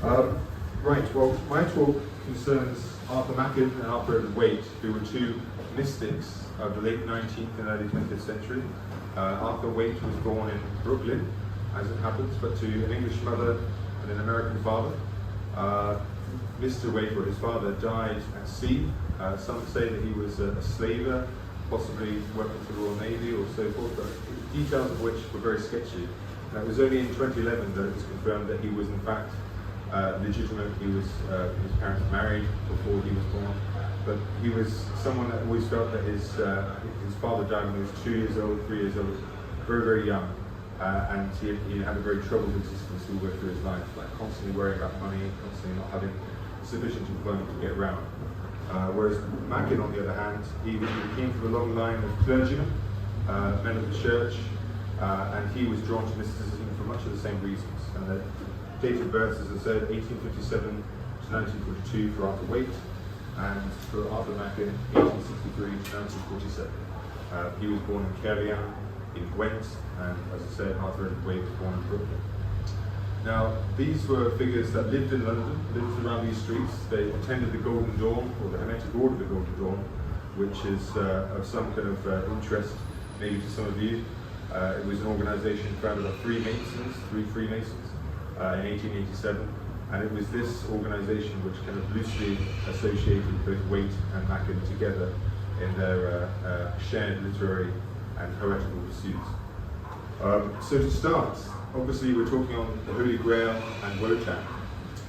Right, well, my talk concerns Arthur Machen and Arthur Waite, who were two mystics of the late 19th and early 20th century. Arthur Waite was born in Brooklyn, as it happens, but to an English mother and an American father. Mr. Waite, or his father, died at sea. Some say that he was a slaver, possibly working for the Royal Navy or so forth, but details of which were very sketchy. And it was only in 2011 that it was confirmed that he was in fact legitimate. He was, his parents married before he was born, but he was someone that always felt that his father died when he was 2 years old, 3 years old, very, very young, and he had a very troubled existence all the way through his life, like constantly worrying about money, constantly not having sufficient employment to get around. Whereas Machen, on the other hand, he came from a long line of clergymen, men of the church, and he was drawn to mysticism for much of the same reasons. And the date of birth, as I said, 1857 to 1942 for Arthur Waite, and for Arthur Machen, 1863 to 1947. He was born in Kervian, in Gwent, and as I said, Arthur Waite was born in Brooklyn. Now, these were figures that lived in London, lived around these streets. They attended the Golden Dawn, or the Hermetic Order of the Golden Dawn, which is of some kind of interest, maybe to some of you. It was an organization founded by three Freemasons, in 1887, and it was this organization which kind of loosely associated both Waite and Machen together in their shared literary and heretical pursuits. So to start, obviously we're talking on the Holy Grail and Wotan.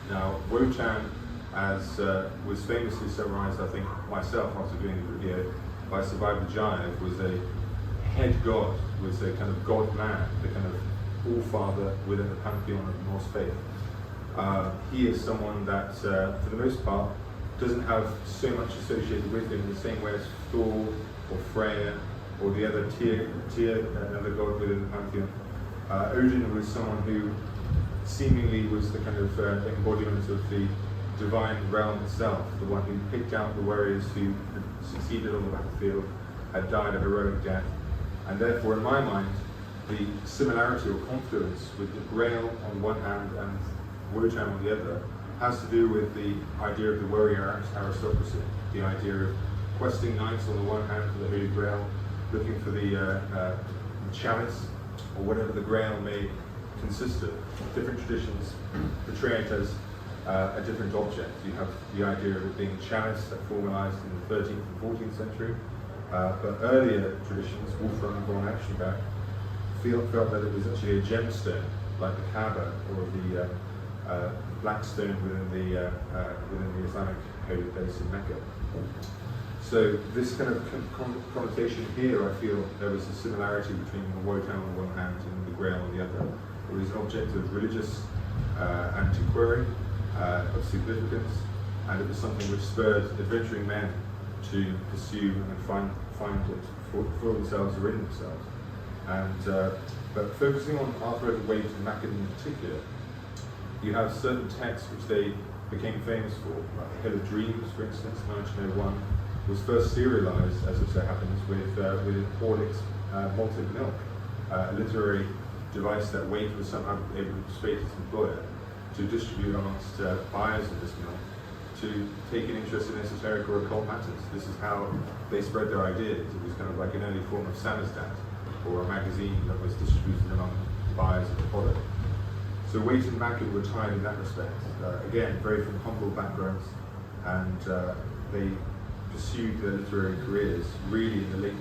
Now, Wotan, as was famously summarized, I think, myself after doing the video, by Survive the Jive, was a head god, was a kind of god-man, the kind of all-father within the pantheon of Norse faith. He is someone that, for the most part, doesn't have so much associated with him in the same way as Thor or Freya or the other Tyr, another god within the pantheon. Odin was someone who seemingly was the kind of embodiment of the divine realm itself, the one who picked out the warriors who had succeeded on the battlefield, had died a heroic death, and therefore, in my mind, the similarity or confluence with the Grail on one hand and Wotan on the other has to do with the idea of the warrior aristocracy, the idea of questing knights on the one hand for the Holy Grail, looking for the chalice, or whatever the Grail may consist of. Different traditions portray it as a different object. You have the idea of it being a chalice that formalized in the 13th and 14th century, but earlier traditions, Wolfram and von Eschenbach, felt that it was actually a gemstone, like the Kaaba or the black stone within the Islamic holy place in Mecca. So this kind of connotation here, I feel there was a similarity between the Wotan on one hand and the Grail on the other. It was an object of religious antiquary, of significance, and it was something which spurred adventuring men to pursue and find it for themselves or in themselves. And but focusing on Arthur Waite and Machen in particular, you have certain texts which they became famous for, like the Hill of Dreams, for instance, 1901. Was first serialized, as it so happens, with Horlick's malted milk, a literary device that Waite was somehow able to persuade his employer to distribute amongst buyers of this milk, to take an interest in esoteric or occult matters. This is how they spread their ideas. It was kind of like an early form of samizdat, or a magazine that was distributed among buyers of the product. So Waite and Machen were tied in that respect. Again, very from humble backgrounds, and they pursued their literary careers really in the late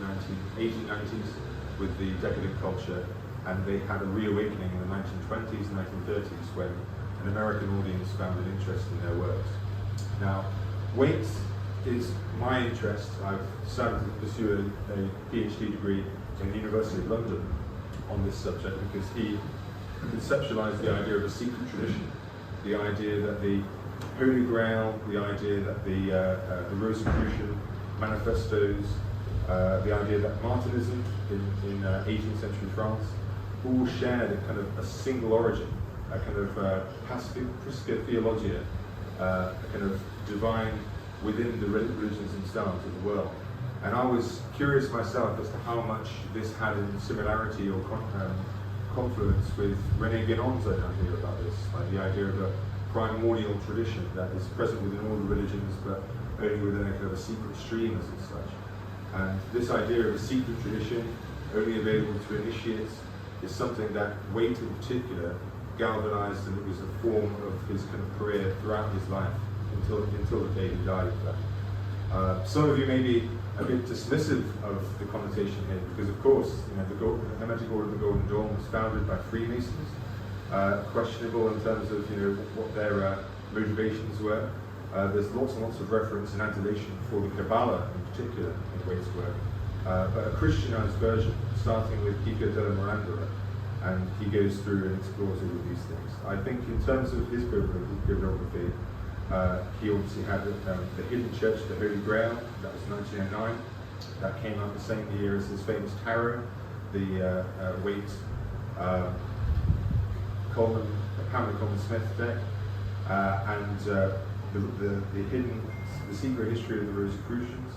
1890s with the decadent culture, and they had a reawakening in the 1920s and 1930s when an American audience found an interest in their works. Now, Waite is my interest. I've decided to pursue a PhD degree in the University of London on this subject because he conceptualized the idea of a secret tradition, the idea that the Holy Grail, the idea that the Rosicrucian manifestos, the idea that Martinism in 18th century France all shared a kind of a single origin, a kind of Prisca Theologia, a kind of divine within the religions themselves of the world. And I was curious myself as to how much this had in similarity or confluence with René Guénon's idea about this, like the idea of a primordial tradition that is present within all the religions, but only within a kind of a secret stream as such. And this idea of a secret tradition, only available to initiates, is something that Waite in particular galvanized, and it was a form of his kind of career throughout his life until the day he died. Some of you may be a bit dismissive of the connotation here, because of course, the Hermetic Order of the Golden Dawn was founded by Freemasons, questionable in terms of what their motivations were. There's lots and lots of reference and adulation for the Kabbalah in particular in Waite's work, but a Christianized version, starting with Pico della Miranda, and he goes through and explores all of these things. I think in terms of his bibliography, he obviously had the Hidden Church, the Holy Grail, that was 1909. That came out the same year as his famous tarot, the Waite Pamela Coleman Smith deck, and the Secret History of the Rosicrucians.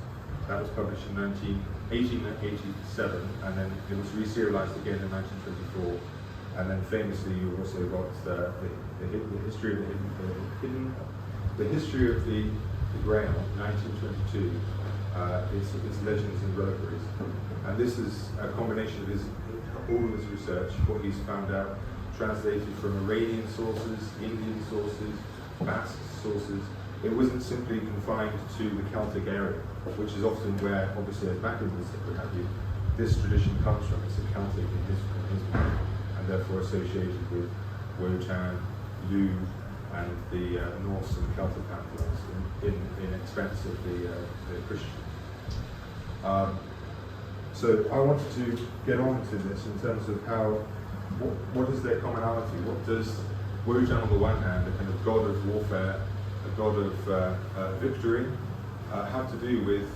That was published in 1887, and then it was reserialized again in 1924. And then famously, you also got the history of the history of the Grail, 1922. It's legends and reliquaries, and this is a combination of all of his research, what he's found out, translated from Iranian sources, Indian sources, Basque sources. It wasn't simply confined to the Celtic area, which is often where, obviously, as Machen was, what have you, this tradition comes from. It's a Celtic in his mind, and therefore associated with Wotan, Lu, and the Norse and Celtic pantheons in expense of the Christian. So I wanted to get on to this in terms of what is their commonality? What does Wotan on the one hand, a kind of god of warfare, a god of victory, have to do with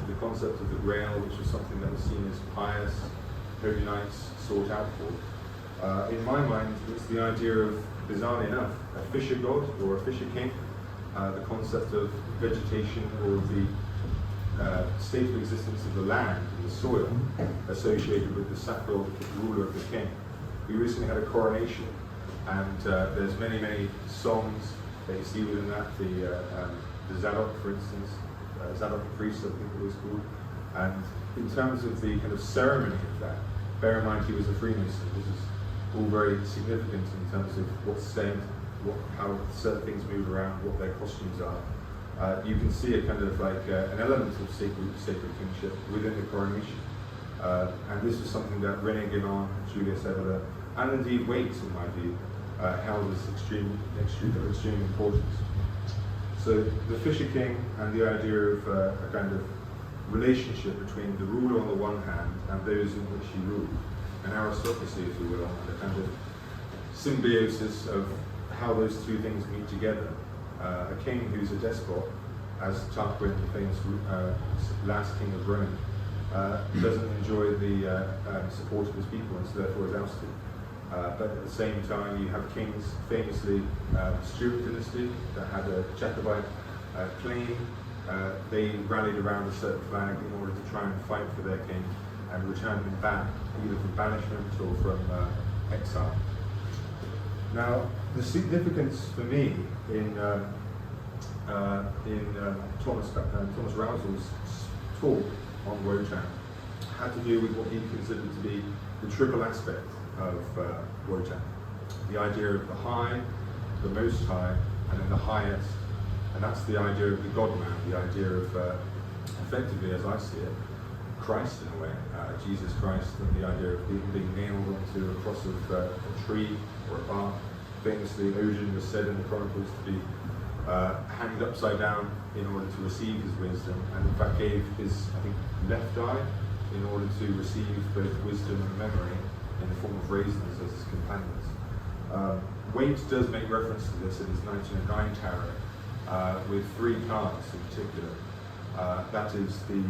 the concept of the Grail, which was something that was seen as pious, holy knights sought out for? In my mind, it's the idea of, bizarrely enough, a fisher god or a fisher king, the concept of vegetation or the state of existence of the land and the soil associated with the sacral ruler of the king. We recently had a coronation, and there's many songs that you see within that. The Zadok, for instance, Zadok the priest, I think it was called. And in terms of the kind of ceremony of that, bear in mind he was a Freemason. This is all very significant in terms of what's said, how certain things move around, what their costumes are. You can see a kind of like an element of sacred kingship within the coronation. And this is something that René Guénon, Julius Evola, and indeed Waite, in my view, held as extreme importance. So the Fisher King and the idea of a kind of relationship between the ruler on the one hand and those in which he ruled, an aristocracy, if you will, and a kind of symbiosis of how those two things meet together. A king who's a despot, as Tarquin, the famous last king of Rome, doesn't enjoy the support of his people and so therefore is ousted. But at the same time, you have kings, famously Stuart dynasty, that had a Jacobite claim. They rallied around a certain flag in order to try and fight for their king and return him back, either from banishment or from exile. Now, the significance for me in Thomas Rousel's talk on Wotan had to do with what he considered to be the triple aspect of Wotan. The idea of the high, the most high, and then the highest. And that's the idea of the God-man, the idea of, effectively, as I see it, Christ in a way, Jesus Christ, and the idea of being nailed onto a cross of a tree or a bark. Famously, Odin was said in the Chronicles to be hanged upside down in order to receive his wisdom, and in fact gave his, I think, left eye in order to receive both wisdom and memory in the form of raisins as his companions. Waite does make reference to this in his 1909 tarot, with three cards in particular. That is the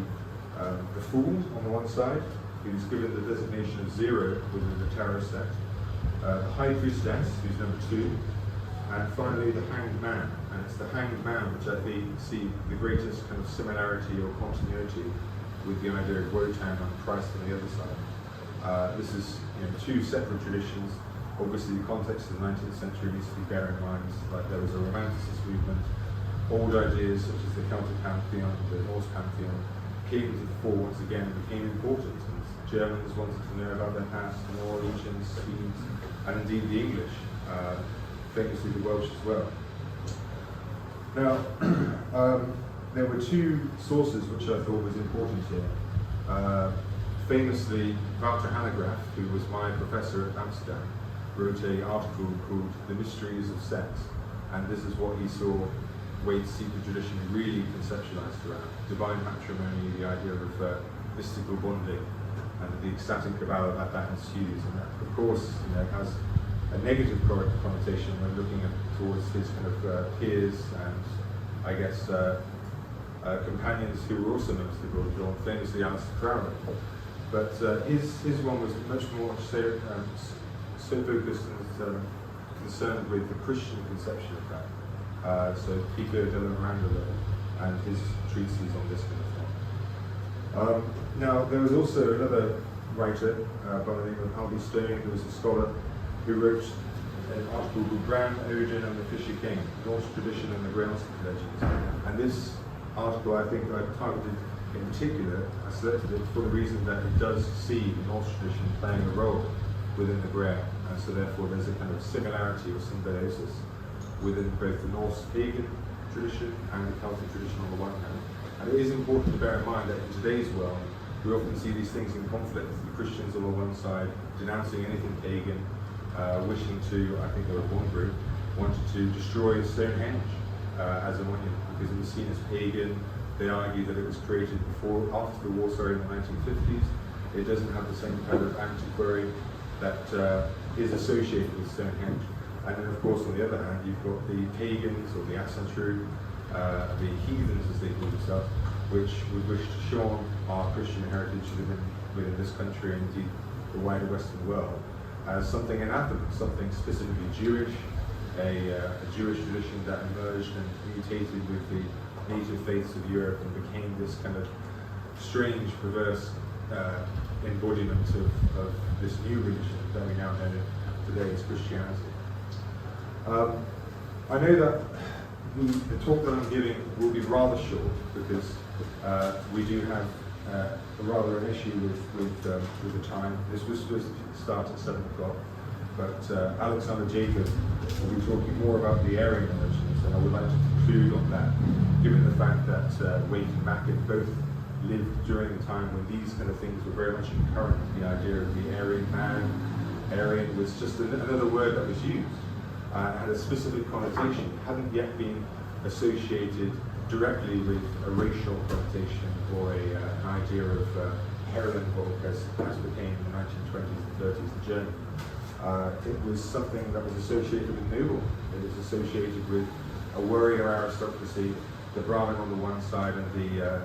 Fool on the one side, who's given the designation of 0 within the tarot set. The High Priestess, who's number 2, and finally the Hanged Man. And it's the Hanged Man which I see the greatest kind of similarity or continuity with the idea of Wotan and Christ on the other side. This is two separate traditions, Obviously, the context of the 19th century needs to be bear in mind, like there was a Romanticist movement, old ideas such as the Celtic pantheon, the Norse pantheon, came to the fore once again and became important. And Germans wanted to know about their past, the Norwegians, Swedes, and indeed the English, famously the Welsh as well. Now, there were two sources which I thought was important here. Famously, Wouter Hanegraaff, who was my professor at Amsterdam, wrote an article called The Mysteries of Sex, and this is what he saw Waite's secret tradition really conceptualized around. Divine matrimony, the idea of mystical bonding, and the ecstatic Kabbalah that ensues. And that, of course, has a negative connotation when looking towards his kind of peers and, I guess, companions who were also mystical, famously Alistair Crowley. But his one was much more so focused and concerned with the Christian conception of that. So Pico della Mirandola and his treatises on this kind of thing. Now, there was also another writer by the name of Albie Stone, who was a scholar, who wrote an article called Bran, Odin and the Fisher King, Norse Tradition and the Grail Legends. And this article, I think I targeted in particular, I selected it for the reason that it does see the Norse tradition playing a role within the Grail. And so therefore there's a kind of similarity or symbiosis within both the Norse pagan tradition and the Celtic tradition on the one hand. And it is important to bear in mind that in today's world, we often see these things in conflict. The Christians on the one side denouncing anything pagan, wishing to, I think there was one group, wanted to destroy Stonehenge as a monument because it was seen as pagan. They argue that it was created after the war, in the 1950s. It doesn't have the same kind of antiquary that is associated with Stonehenge. And then, of course, on the other hand, you've got the pagans or the Asantru, the heathens, as they call themselves, which would wish to show our Christian heritage within this country and indeed the wider Western world as something anathema, something specifically Jewish, a Jewish tradition that emerged and mutated with the native faiths of Europe and became this kind of strange, perverse embodiment of this new religion that we now know today as Christianity. I know that the talk that I'm giving will be rather short because we do have rather an issue with the time. This was supposed to start at 7 o'clock, but Alexander Jacob will be talking more about the Aryan religions, and I would like to conclude on that, given the fact that Waite and Machen both lived during the time when these kind of things were very much current. The idea of the Aryan man, Aryan was just another word that was used. Had a specific connotation, hadn't yet been associated directly with a racial connotation or an idea of heroin folk as became in the 1920s and 30s in Germany. It was something that was associated with noble. It was associated with a warrior aristocracy, the Brahmin on the one side and the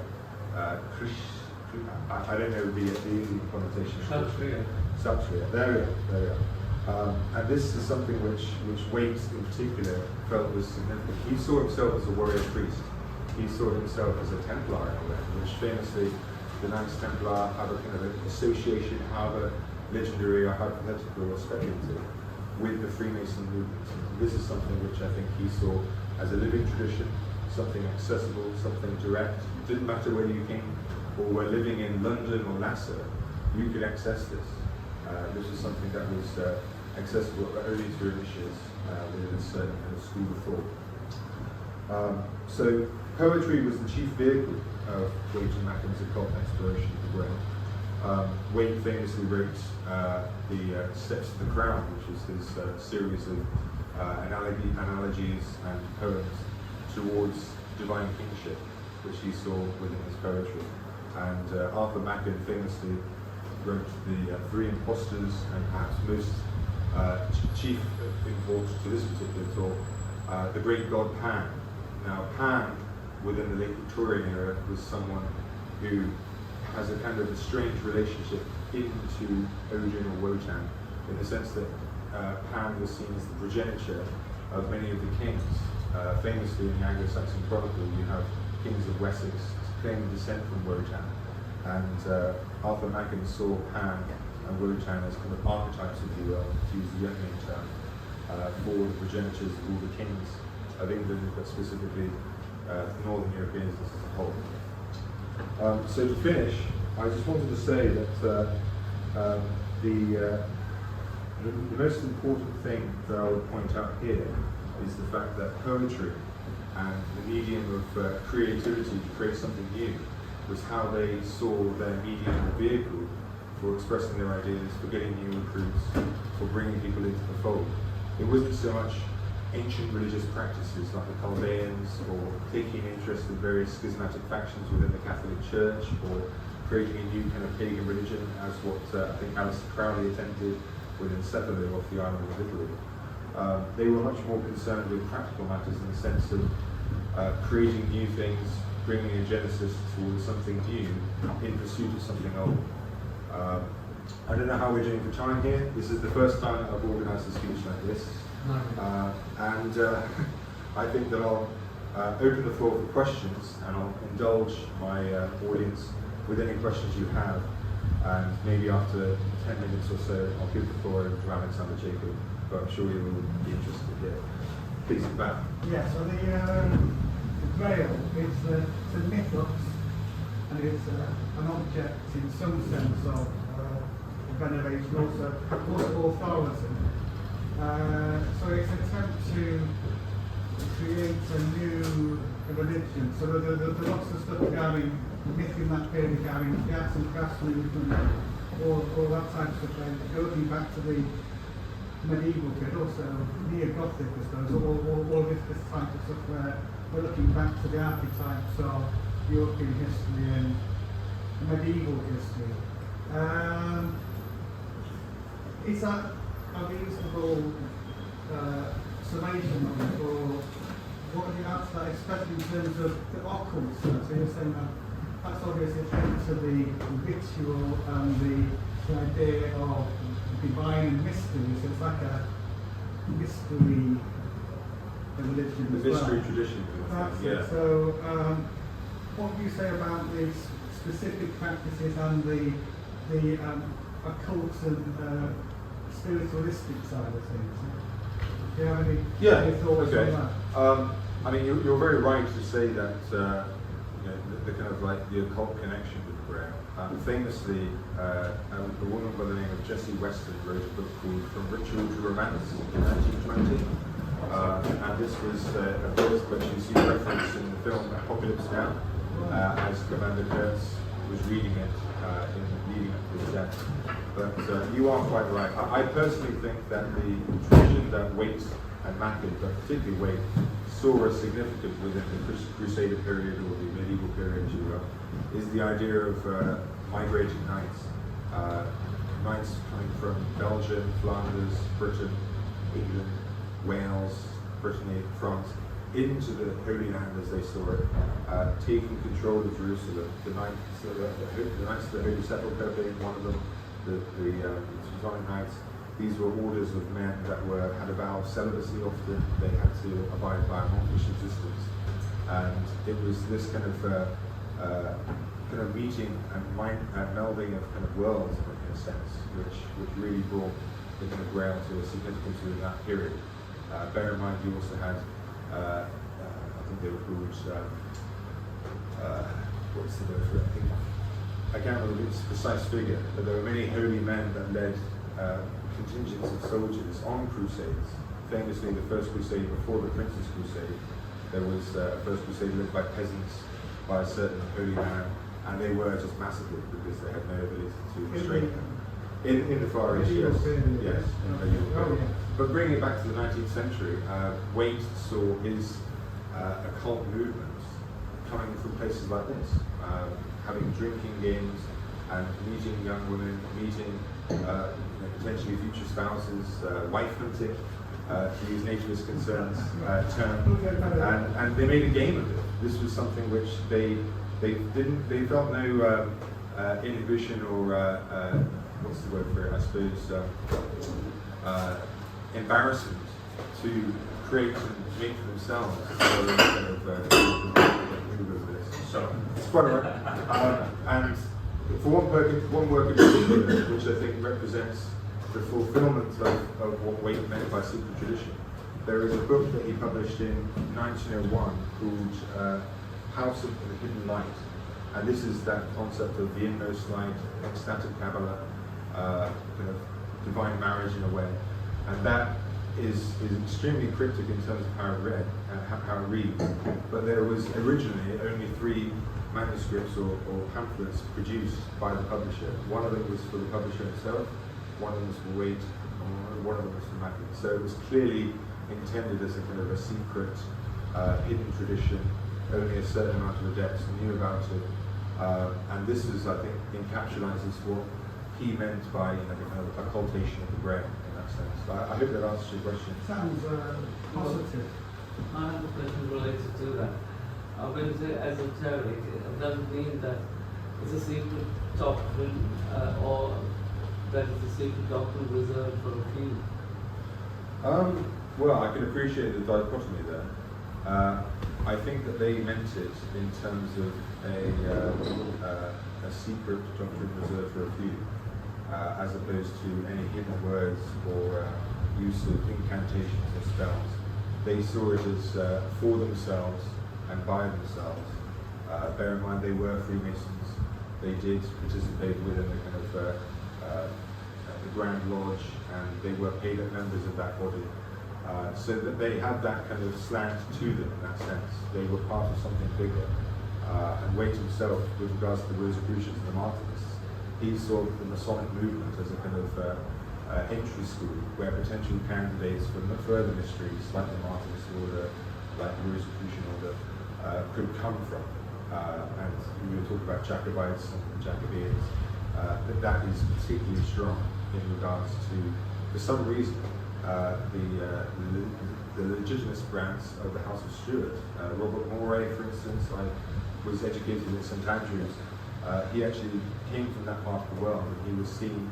I don't know the Indian connotation. Kshatriya. There we are. And this is something which Waite in particular felt was significant. He saw himself as a warrior priest. He saw himself as a Templar in a way, which famously the Knights Templar have a kind of an association, however legendary or hypothetical or speculative, with the Freemason movement. This is something which I think he saw as a living tradition, something accessible, something direct. It didn't matter whether you came or were living in London or Lhasa, you could access this. This is something that was accessible only to initiates within a certain kind of school of thought. So poetry was the chief vehicle of Waite and Machen's occult exploration of the Grail. Waite famously wrote the Steps to the Crown, which is his series of analogies and poems towards divine kingship, which he saw within his poetry. And Arthur Machen famously wrote the Three Impostors, and perhaps most chief import to this particular talk, the great god Pan. Now Pan, within the late Victorian era, was someone who has a kind of a strange relationship into Odin or Wotan, in the sense that Pan was seen as the progenitor of many of the kings. Famously in the Anglo-Saxon Chronicle, you have kings of Wessex claiming descent from Wotan. And Arthur Machen saw Pan and Wotan as kind of archetypes, if you will, to use the Jungian term, for the progenitors of all the kings of England, but specifically Northern Europeans as a whole. So to finish, I just wanted to say that the most important thing that I would point out here is the fact that poetry and the medium of creativity to create something new was how they saw their medium or vehicle for expressing their ideas, for getting new recruits, for bringing people into the fold. It wasn't so much ancient religious practices like the Chaldeans, or taking interest in various schismatic factions within the Catholic Church, or creating a new kind of pagan religion, as what I think Alistair Crowley attempted within Cephalid off the island of Italy. They were much more concerned with practical matters in the sense of creating new things, bringing a genesis towards something new in pursuit of something old. I don't know how we're doing for time here. This is the first time I've organised a speech like this. And I think that I'll open the floor for questions, and I'll indulge my audience with any questions you have. And maybe after 10 minutes or so, I'll give the floor over to Alexander Jacob, but I'm sure you will be interested here. Please, back. Yeah, so the Grail is a mythos, and it's an object in some sense of veneration, also authority. So it's an attempt to create a new religion. So there's lots of stuff going, myth in that period going, the arts and crafts movement, all that type of stuff, going back to the medieval period, also neo-Gothic, I suppose, all this type of stuff where we're looking back to the archetypes of European history and medieval history. Is that a reasonable summation of it, or what would you add to that, especially in terms of the occult stuff? So you're saying that that's obviously linked to the ritual and the idea of divine and mystery, so it's like a mystery religion The as mystery well. tradition. That's Yeah. it. So what do you say about these specific practices and the occult and spiritualistic side of things? Do you have any thoughts on that? I mean, you're very right to say that the kind of like the occult connection with the Grail. Famously, a woman by the name of Jessie Weston wrote a book called From Ritual to Romance in 1920. And this was a book which you see referenced in the film Apocalypse Now, as Commander Kurtz was reading it in leading up to his death. But you are quite right. I personally think that the tradition that Waite and Machen, but particularly Waite, saw as significant within the Crusader period, or the medieval period, as you will, is the idea of migrating knights. Knights coming from Belgium, Flanders, Britain, England, Wales, Brittany, France, into the Holy Land as they saw it, taking control of Jerusalem. The Knights of the Holy Sepulchre being one of them, the Teutonic Knights. These were orders of men that had a vow of celibacy often. They had to abide by a monkish existence. And it was this kind of meeting and melding of kind of worlds in a sense, which really brought the kind of Grail to a significance within that period. Bear in mind, you also had, I think they were called, what's the word for it? I can't remember the precise figure, but there were many holy men that led contingents of soldiers on crusades. Famously, the first crusade before the Prince's Crusade, there was a first crusade led by peasants, by a certain holy man, and they were just massacred because they had no ability to restrain them. In the Far East, yes. Yes. But bringing it back to the 19th century, Waite saw his occult movements coming from places like this, having drinking games and meeting young women, meeting potentially future spouses, wife hunting, to use nativist concerns term, and they made a game of it. This was something which they felt no inhibition or what's the word for it? I suppose embarrassment to create and make for themselves their own kind of move of this. So it's quite alright. And for one work in particular, which I think represents the fulfillment of what Waite meant by secret tradition, there is a book that he published in 1901 called House of the Hidden Light. And this is that concept of the inmost light, ecstatic Kabbalah, kind of divine marriage in a way. And that is extremely cryptic in terms of how it reads. But there was originally only 3 manuscripts or pamphlets produced by the publisher. One of them was for the publisher himself, one of them was for Waite, and one of them was for Machen. So it was clearly intended as a kind of a secret, hidden tradition. Only a certain amount of adepts knew about it. And this is, I think, encapsulates what he meant by the kind of occultation of the Grail in that sense. I hope that answers your question. Sounds positive. I have a question related to that. When you say esoteric, it doesn't mean that it's a secret doctrine or that it's a secret doctrine reserved for a few. Well, I can appreciate the dichotomy there. I think that they meant it in terms of a secret doctrine reserved for a few, as opposed to any hidden words or use of incantations or spells. They saw it as for themselves and by themselves. Bear in mind they were Freemasons. They did participate within the kind of the Grand Lodge, and they were paid members of that body. So that they had that kind of slant to them in that sense. They were part of something bigger. And Waite himself, with regards to the Rosicrucians and the Martyrs, he saw the Masonic movement as a kind of entry school where potential candidates for further mysteries like the Martyrs order, like the Rosicrucian order, could come from. And we were talking about Jacobites and Jacobeans, that is particularly strong in regards to, for some reason, the legitimate branch of the House of Stuart. Robert Moray, for instance, was educated in St Andrews. He actually came from that part of the world, and he was seen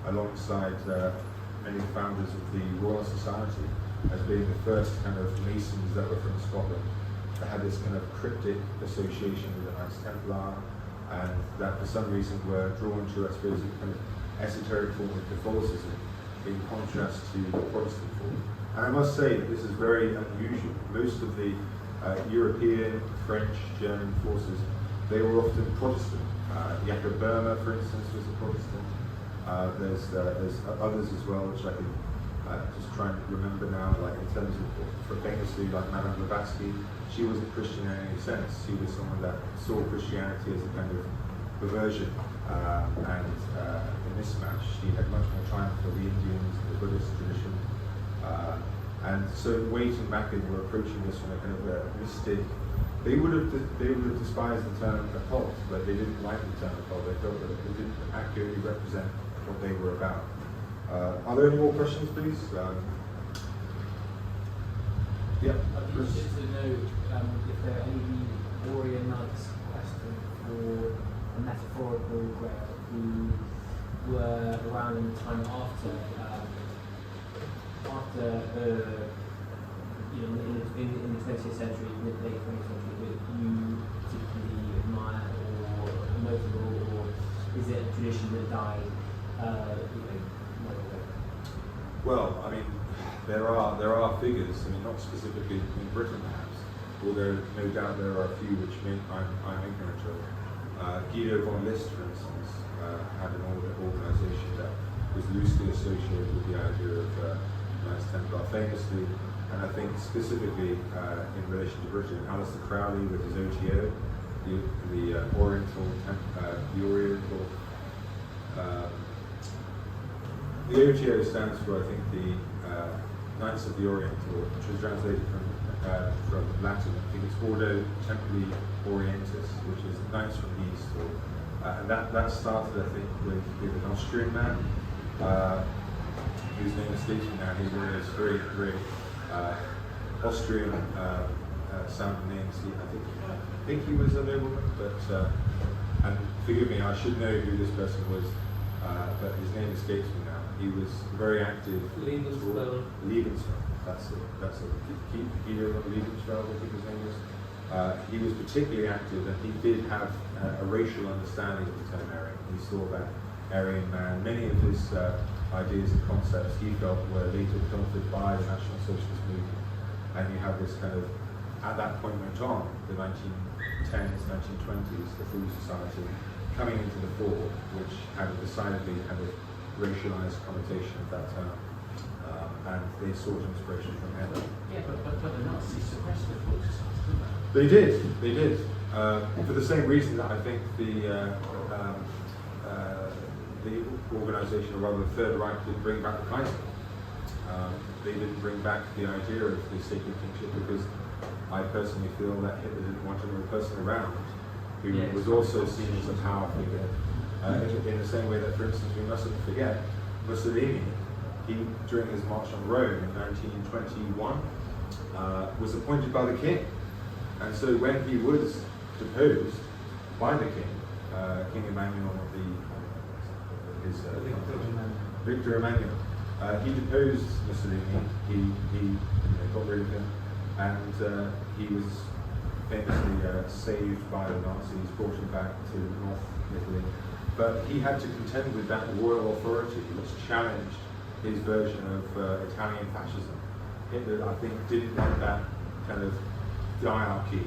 alongside many founders of the Royal Society as being the first kind of Masons that were from Scotland, that had this kind of cryptic association with the Knights Templar, and that for some reason were drawn to, I suppose, a kind of esoteric form of Catholicism, in contrast to the Protestant form. And I must say, this is very unusual. Most of the European, French, German forces, they were often Protestant. Jacob Burma, for instance, was a Protestant. There's others as well, which I can just try and remember now, like in terms of, famously, like Madame Blavatsky, she wasn't Christian in any sense. She was someone that saw Christianity as a kind of perversion and a mismatch. She had much more triumph for the Indians, the Buddhist tradition. And so Waite and Machen were approaching this from a kind of a mystic. They would have despised the term occult, but they didn't like the term occult. They felt that it didn't accurately represent what they were about. Are there any more questions, please? Yeah. I'd be interested to know if there are any warrior knights question for a metaphorical Grail who were around in the time after in the 20th century, late 20th century, that you particularly admire or notable, or is it a tradition that died? Well, I mean, there are figures. I mean, not specifically in Britain, perhaps, although no doubt there are a few which I'm ignorant of. Guido von List, for instance, had an organisation that was loosely associated with the idea of Knights Templar, famously, and I think specifically in relation to Britain, Aleister Crowley with his OTO, the Oriental. The OTO stands for, I think, the Knights of the Orient, which was translated from Latin. I think it's Ordo Templi Orientis, which is Knights from the East. And that started, I think, with an Austrian man, whose name escapes me now. He was very, very Austrian sounding names. I think he was a nobleman, but and forgive me, I should know who this person was, but his name escapes me now. He was very active. Lebensfeld. Lebensfeld. That's it. Guido von Lebensfeld, I think his name was. He was particularly active, and he did have a racial understanding of the term Aryan. He saw that Aryan man. Many of his ideas and concepts he felt were later adopted by the National Socialist movement. And you have this kind of, at that point went on, the 1910s, 1920s, the Fool Society coming into the fore, which had a decidedly kind of racialized connotation of that term. And they sought inspiration from him. Yeah, but the Nazis suppressed the Fool Society, didn't they? They did. For the same reason that I think the organisation, or rather the Third Reich, didn't bring back the Kaiser. They didn't bring back the idea of the sacred kingship because I personally feel that Hitler didn't want another person around who was also seen as a power figure. In the same way that, for instance, we mustn't forget Mussolini. He, during his march on Rome in 1921, was appointed by the king. And so when he was deposed by the king, King Emmanuel, Victor Emmanuel, he deposed Mussolini. He got rid of him, and he was famously saved by the Nazis, brought him back to North Italy. But he had to contend with that royal authority, which challenged his version of Italian fascism. Hitler, I think, didn't want that kind of diarchy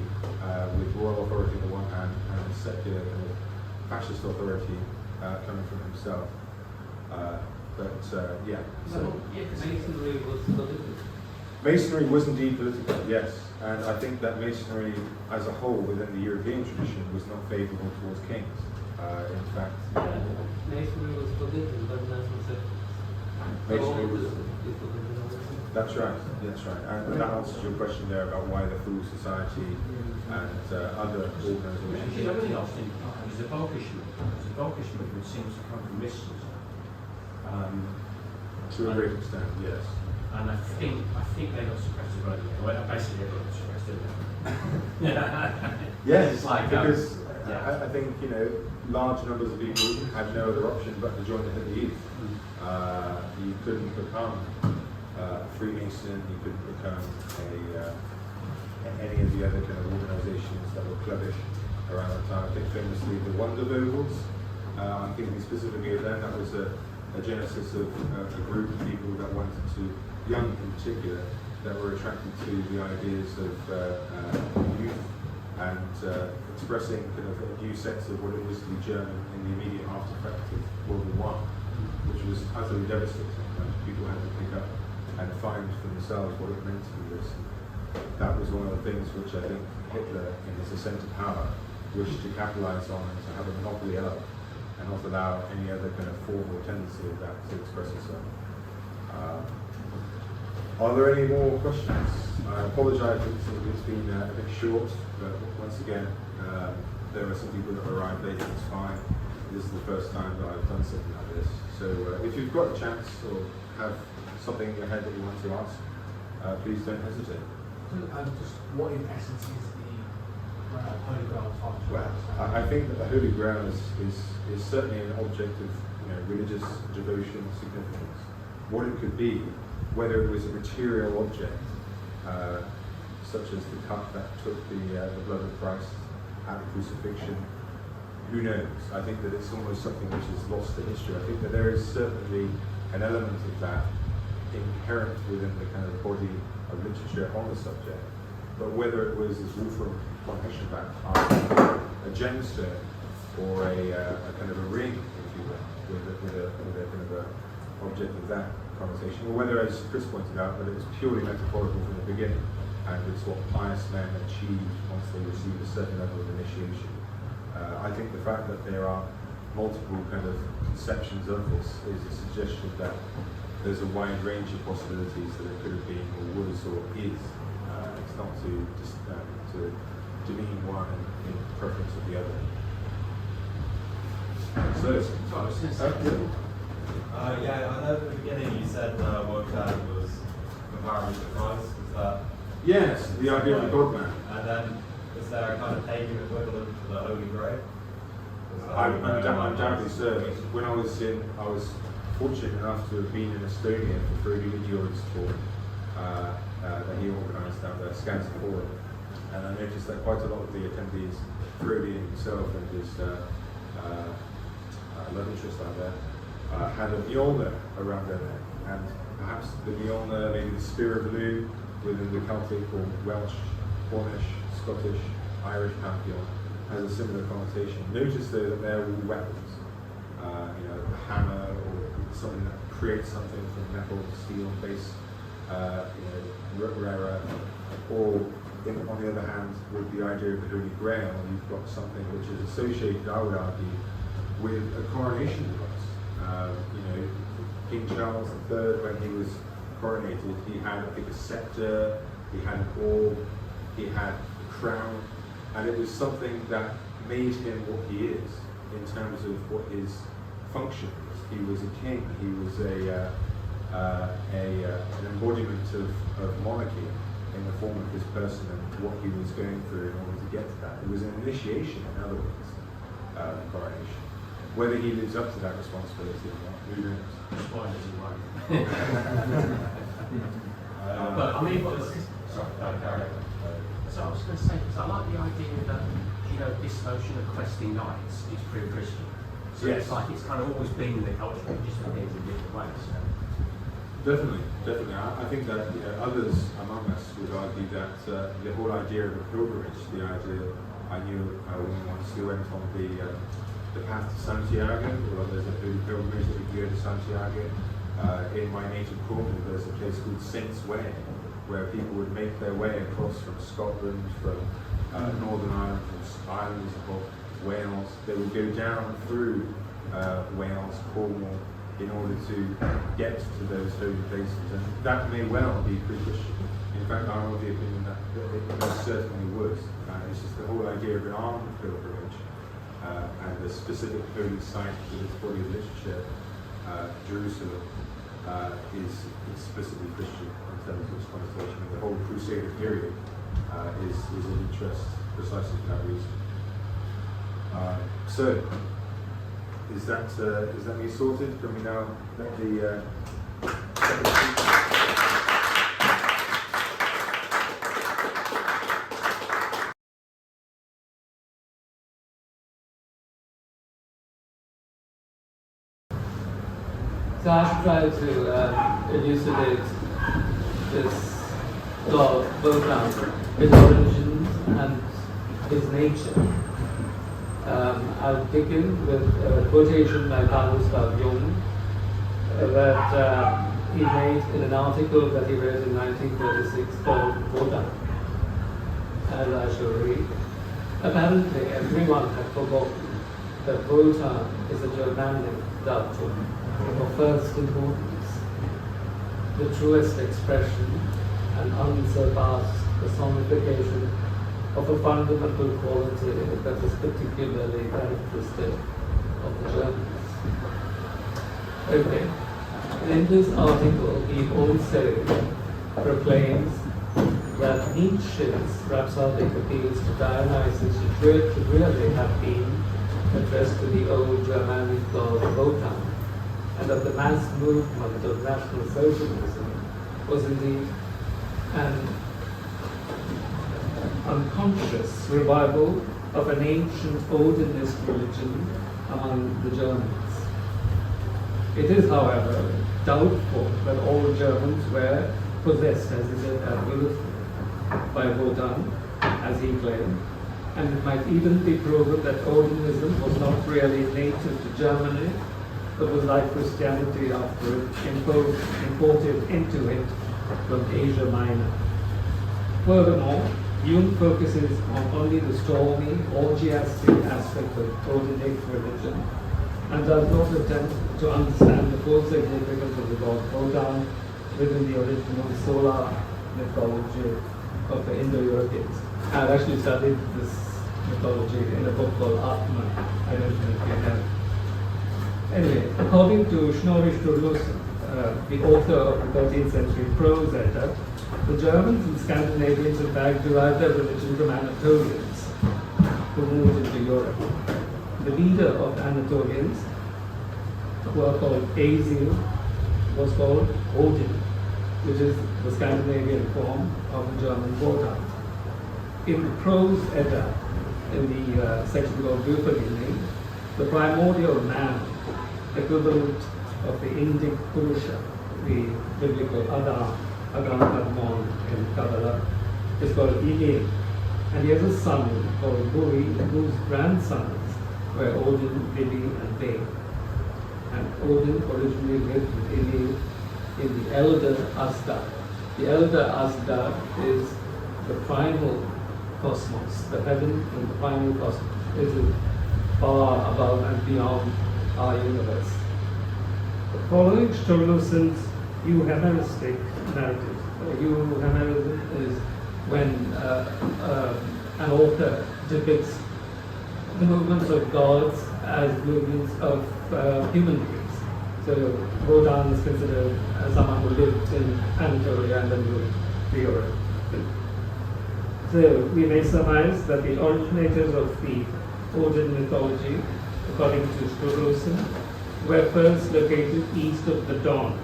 with royal authority on the one hand and secular kind of fascist authority coming from himself. Yeah. So Masonry was political. Masonry was indeed political, yes, and I think that Masonry as a whole within the European tradition was not favourable towards kings. In fact, Masonry was political, but National Socialist. Masonry was. That's right. And that answers your question there about why the Fool Society and other organisations. Actually, everything else is a bulk issue. It's a bulk issue which seems to come from mysticism. To a great extent, yes. And I think they got suppressed as well. Well, basically, they got suppressed, didn't they? Yes, it's like, because yeah. I think large numbers of people had no other option but to join the Hitler Youth. You couldn't become a Freemason, you couldn't become any of the other kind of organisations that were clubbish around that time. I think famously the Wonder Vogels, I'm thinking specifically of them, that was a genesis of a group of people that wanted to, young in particular, that were attracted to the ideas of youth and expressing kind of a new sense of what it was to be German in the immediate aftereffect of World War I, which was utterly devastating. People had to pick up and find for themselves what it meant to be this. That was one of the things which I think Hitler, in his ascent to power, wished to capitalise on and to have a monopoly of, and not allow any other kind of form or tendency of that to express itself. Are there any more questions? I apologise if it's been a bit short, but once again, there are some people that arrived late, it's fine. This is the first time that I've done something like this. So if you've got a chance or have something in your head that you want to ask, please don't hesitate. Just what in essence is the Holy Grail type? Well, I think that the Holy Grail is certainly an object of religious devotion, significance. What it could be, whether it was a material object, such as the cup that took the blood of Christ at the crucifixion, who knows? I think that it's almost something which is lost to history. I think that there is certainly an element of that inherent within the kind of body of literature on the subject. But whether it was, as Wolfram von Eschenbach asked, a gemstone or a kind of a ring, if you will, with a kind of a object of that connotation, or whether, as Chris pointed out, that it was purely metaphorical from the beginning, and it's what pious men achieved once they received a certain level of initiation. I think the fact that there are multiple kind of conceptions of this is a suggestion that there's a wide range of possibilities that it could have been, or was, or is. It's not to demean one in preference of the other. Yeah, I know at the beginning you said Wotan was comparable to Christ. Is that? Yes, the idea of the God man. And then is there a kind of pagan equivalent to the Holy Grail? Undoubtedly, sir. When I was fortunate enough to have been in Estonia for Fröhliche Endurance tour that he organised out there, Scans Forum. And I noticed that quite a lot of the attendees, Freudian himself and his love interest out there, had a Mjolnir around their neck. And perhaps the Mjolnir, maybe the spear of Lu within the Celtic or Welsh, Cornish, Scottish, Irish pantheon has a similar connotation. Notice though that they're all weapons. You know, a hammer or something that creates something from metal, steel, base, rare earth. Or on the other hand, with the idea of the Holy Grail, you've got something which is associated, I would argue, with a coronation device. King Charles III, when he was coronated, he had, I think, a scepter, he had an orb, he had a crown, and it was something that made him what he is in terms of what his function is. He was a king, he was an embodiment of monarchy in the form of his person and what he was going through in order to get to that. It was an initiation, in other words, the coronation. Whether he lives up to that responsibility or not, who knows? Spoilers, you won't. But I mean, sorry, carry on. So I was going to say, because I like the idea that, this notion of questing knights is pre-Christian. So Yes. it's like it's kind of always been in the culture, it just appears in different ways. Definitely. I think that others among us would argue that the whole idea of a pilgrimage, the idea, I knew a woman once who went on the path to Santiago, or there's a pilgrimage that we go to Santiago. In my native Cornwall, there's a place called Saint's Way, where people would make their way across from Scotland, from Northern Ireland, from Ireland as a whole, Wales. They would go down through Wales, Cornwall, in order to get to those holy places, and that may well be pre-Christian. In fact, I'm of the opinion that it most certainly would. It's just the whole idea of an armed pilgrimage and the specific holy site with its body of literature, Jerusalem, is explicitly Christian in terms of its connotation. And the whole Crusader period is of interest precisely for that reason. So, is that me sorted? Can we now let the So I should try to elucidate this god Wotan, his origins and his nature. I'll begin with a quotation by Carl Gustav Jung that he made in an article that he wrote in 1936 called Wotan. And I shall read. Apparently everyone had forgotten that Wotan is a Germanic datum of first importance, the truest expression and unsurpassed personification of a fundamental quality that is particularly characteristic of the Germans. Okay, in this article he also proclaims that Nietzsche's rhapsodic appeals to Dionysus should really have been addressed to the old Germanic god Wotan, and that the mass movement of National Socialism was indeed an unconscious revival of an ancient Odinist religion among the Germans. It is, however, doubtful that all Germans were possessed, as he said, at will by Wotan, as he claimed, and it might even be proven that Odinism was not really native to Germany, but was like Christianity after it imported into it from Asia Minor. Furthermore, Jung focuses on only the stormy, orgiastic aspect of Odinic religion and does not attempt to understand the full significance of the god Wotan within the original solar mythology of the Indo-Europeans. I've actually studied this mythology in a book called Atman. I don't know if you have. Anyway, according to Snorri Sturluson, the author of the 13th century prose Edda, the Germans and Scandinavians in fact derived their religion from Anatolians who moved into Europe. The leader of the Anatolians, who are called Azil, was called Odin, which is the Scandinavian form of the German Wotan. in the prose Edda, in the section called Beginning, the primordial man, equivalent of the Indic Purusha, the biblical Adam, Admon in Kabbalah, is called Iliad. And he has a son called Buri, whose grandsons were Odin, Vili, and Ve. And Odin originally lived with Iliad in the elder Asgard. The elder Asgard is the primal cosmos, the heaven and the primal cosmos. It is far above and beyond our universe. Following Sturluson's euhemeristic narrative, euhemerism is when an author depicts the movements of gods as movements of human beings. So Wotan is considered as someone who lived in Anatolia and then moved to Europe. So we may surmise that the originators of the Odin mythology, according to Sturluson, were first located east of the Don,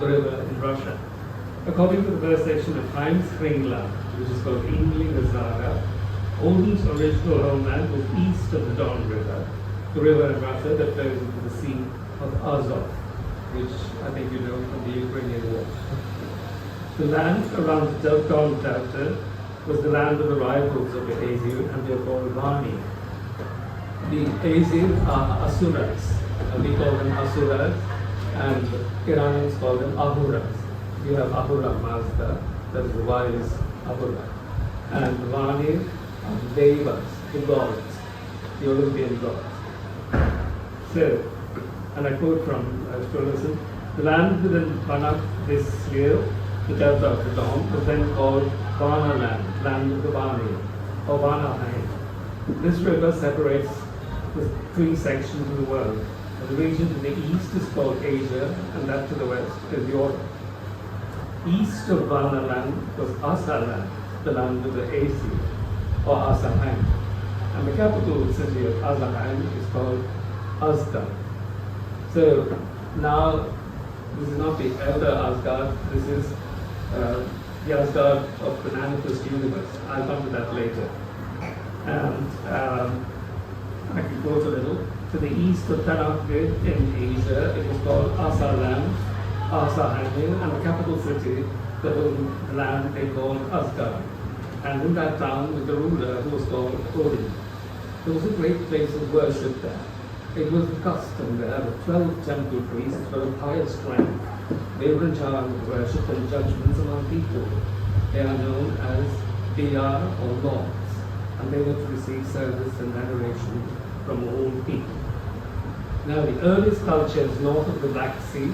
the river in Russia. According to the first section of Heimskringla, which is called Ynglinga Saga, Odin's original homeland was east of the Don River, the river in Russia that flows into the Sea of Azov, which I think you know from the Ukrainian war. The land around the Don Delta was the land of the rivals of the Aesir, and they are called Vani. The Aesir are Asuras, and we call them Asuras, and Iranians call them Ahuras. You have Ahura Mazda, that is the wise Ahura. And the Vani are the Devas, the gods, the Olympian gods. So, and I quote from Sturluson, the land within one of this sphere, the delta of the Don, was then called Vana land, land of the Vani, or Vanaheim. This river separates the three sections of the world. And the region to the east is called Asia, and that to the west is Europe. East of Vana land was Asa land, the land of the Aesir, or Asaheim. And the capital city of Asaheim is called Asgard. So now, this is not the elder Asgard, this is the Asgard of the manifest universe. I'll come to that later. And I can quote a little. To the east of Tanakh in Asia, it was called Asaland, Asaheim, and the capital city, the land they called Asgard. And in that town was the ruler who was called Odin. There was a great place of worship there. It was the custom there of 12 temple priests of highest rank. They were in charge of worship and judgments among people. They are known as Diyar or lords, and they were to receive service and veneration from all people. Now, the earliest cultures north of the Black Sea,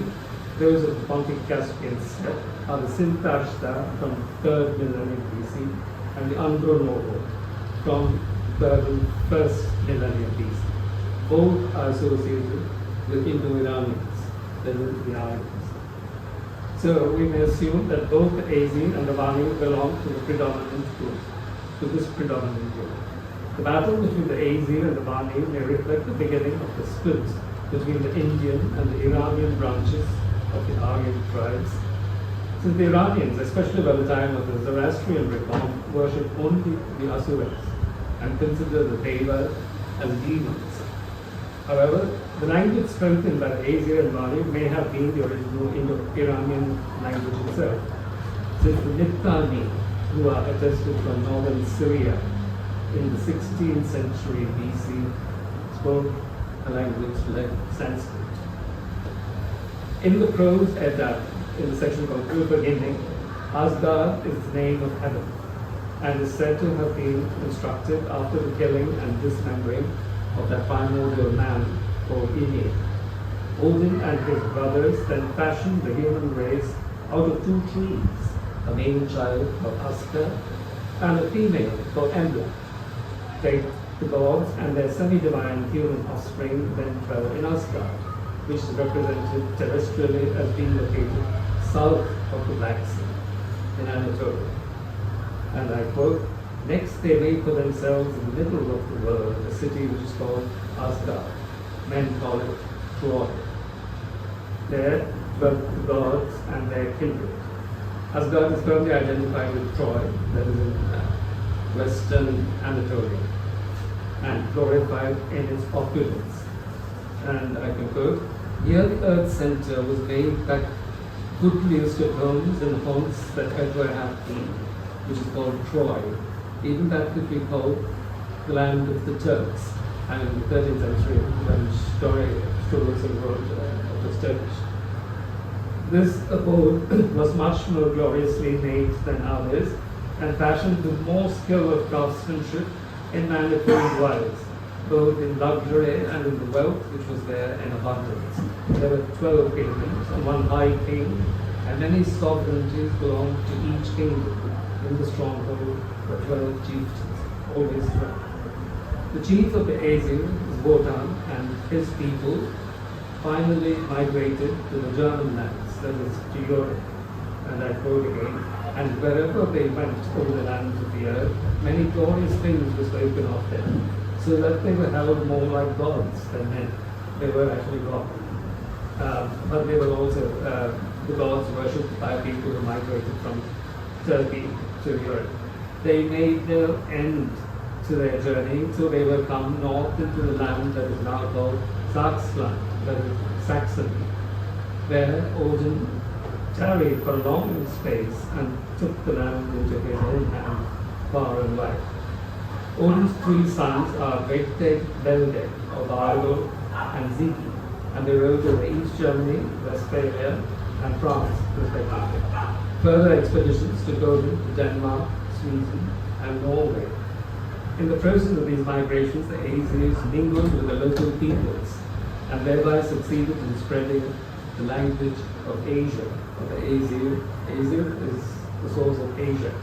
those of the Pontic-Caspian steppe, are the Sintashta from 3rd millennium BC and the Andronovo from 1st millennium BC. Both are associated with Indo-Iranians, the Aryans. So we may assume that both the Aesir and the Vani belong to the predominant group, to this predominant group. The battle between the Aesir and the Vani may reflect the beginning of the split between the Indian and the Iranian branches of the Aryan tribes. Since the Iranians, especially by the time of the Zoroastrian reform, worship only the Asuras and consider the Devas as demons. However, the language spoken by the Aesir and Vani may have been the original Indo-Iranian language itself, since the Mitanni, who are attested from northern Syria in the 16th century BC, spoke a language like Sanskrit. In the prose Edda, in the section called Beginning, Asgard is the name of heaven, and is said to have been constructed after the killing and dismembering of that primordial man called Ymir. Odin and his brothers then fashioned the human race out of two trees, a male child called Aska and a female called Embla. The gods and their semi-divine human offspring then fell in Asgard, which is represented terrestrially as being located south of the Black Sea in Anatolia. And I quote, next they made for themselves in the middle of the world a city which is called Asgard. Men call it Troy. There dwelt the gods and their kindred. Asgard is firmly identified with Troy, that is in Western Anatolia and glorified in its opulence. And I can quote, here the earth's center was made that goodliest of homes and haunts that ever have been, which is called Troy, even that could be called the land of the Turks. And in the 13th century, when Sturluson wrote it was Turkish. This abode was much more gloriously made than others, and fashioned with more skill of craftsmanship in manifold wise, both in luxury and in the wealth which was there in abundance. There were 12 kingdoms and one high king, and many sovereignties belonged to each kingdom in the stronghold of 12 chieftains, always 12. The chief of the Aesir is Wotan, and his people finally migrated to the German lands, that is, to Europe. And I quote again, and wherever they went over the lands of the earth, many glorious things were spoken of them, so that they were held more like gods than men. They were actually gods. But they were also the gods worshipped by people who migrated from Turkey to Europe. They made no end to their journey till they were come north into the land that is now called Saxland, that is Saxony. There Odin tarried for a long space and took the land into his own hand far and wide. Odin's 3 sons are Waite, Belde, of Arlo, and Ziki, and they rode over East Germany, Westphalia, and France, respectively. Further expeditions took Odin to Denmark, Sweden, and Norway. In the process of these migrations, the Aesirs mingled with the local peoples, and thereby succeeded in spreading the language of Asia, or the Aesir. Aesir is the source of Asia,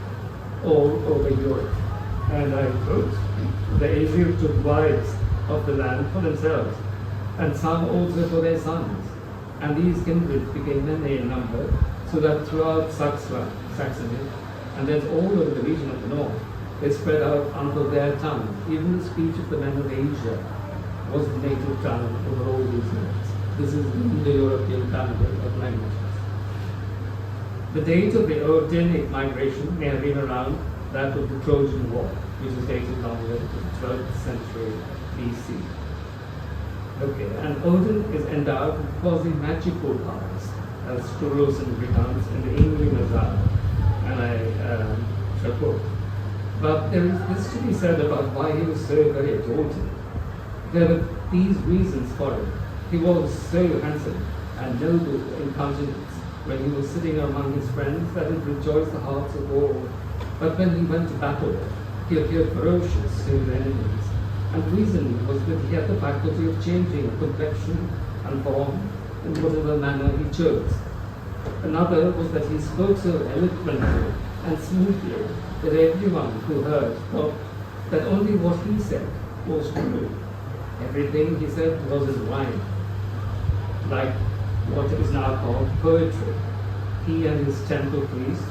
all over Europe. And I quote, the Aesir took wives of the land for themselves, and some also for their sons. And these kindreds became many in number, so that throughout Saxony, and then all over the region of the north, they spread out unto their tongue. Even the speech of the men of Asia was the native tongue over all these lands. This is the Indo-European family of languages. The date of the Odinic migration may have been around that of the Trojan War, which is dated longer to the 12th century BC. Okay, and Odin is endowed with quasi-magical powers, as Sturluson recounts in the English and I shall quote. But there is this to be said about why he was so very exalted. There were these reasons for it. He was so handsome and noble in countenance when he was sitting among his friends that it rejoiced the hearts of all. But when he went to battle, he appeared ferocious to his enemies. And the reason was that he had the faculty of changing complexion and form in whatever manner he chose. Another was that he spoke so eloquently and smoothly that everyone who heard thought that only what he said was true. Everything he said was in rhyme, like what is now called poetry. He and his temple priests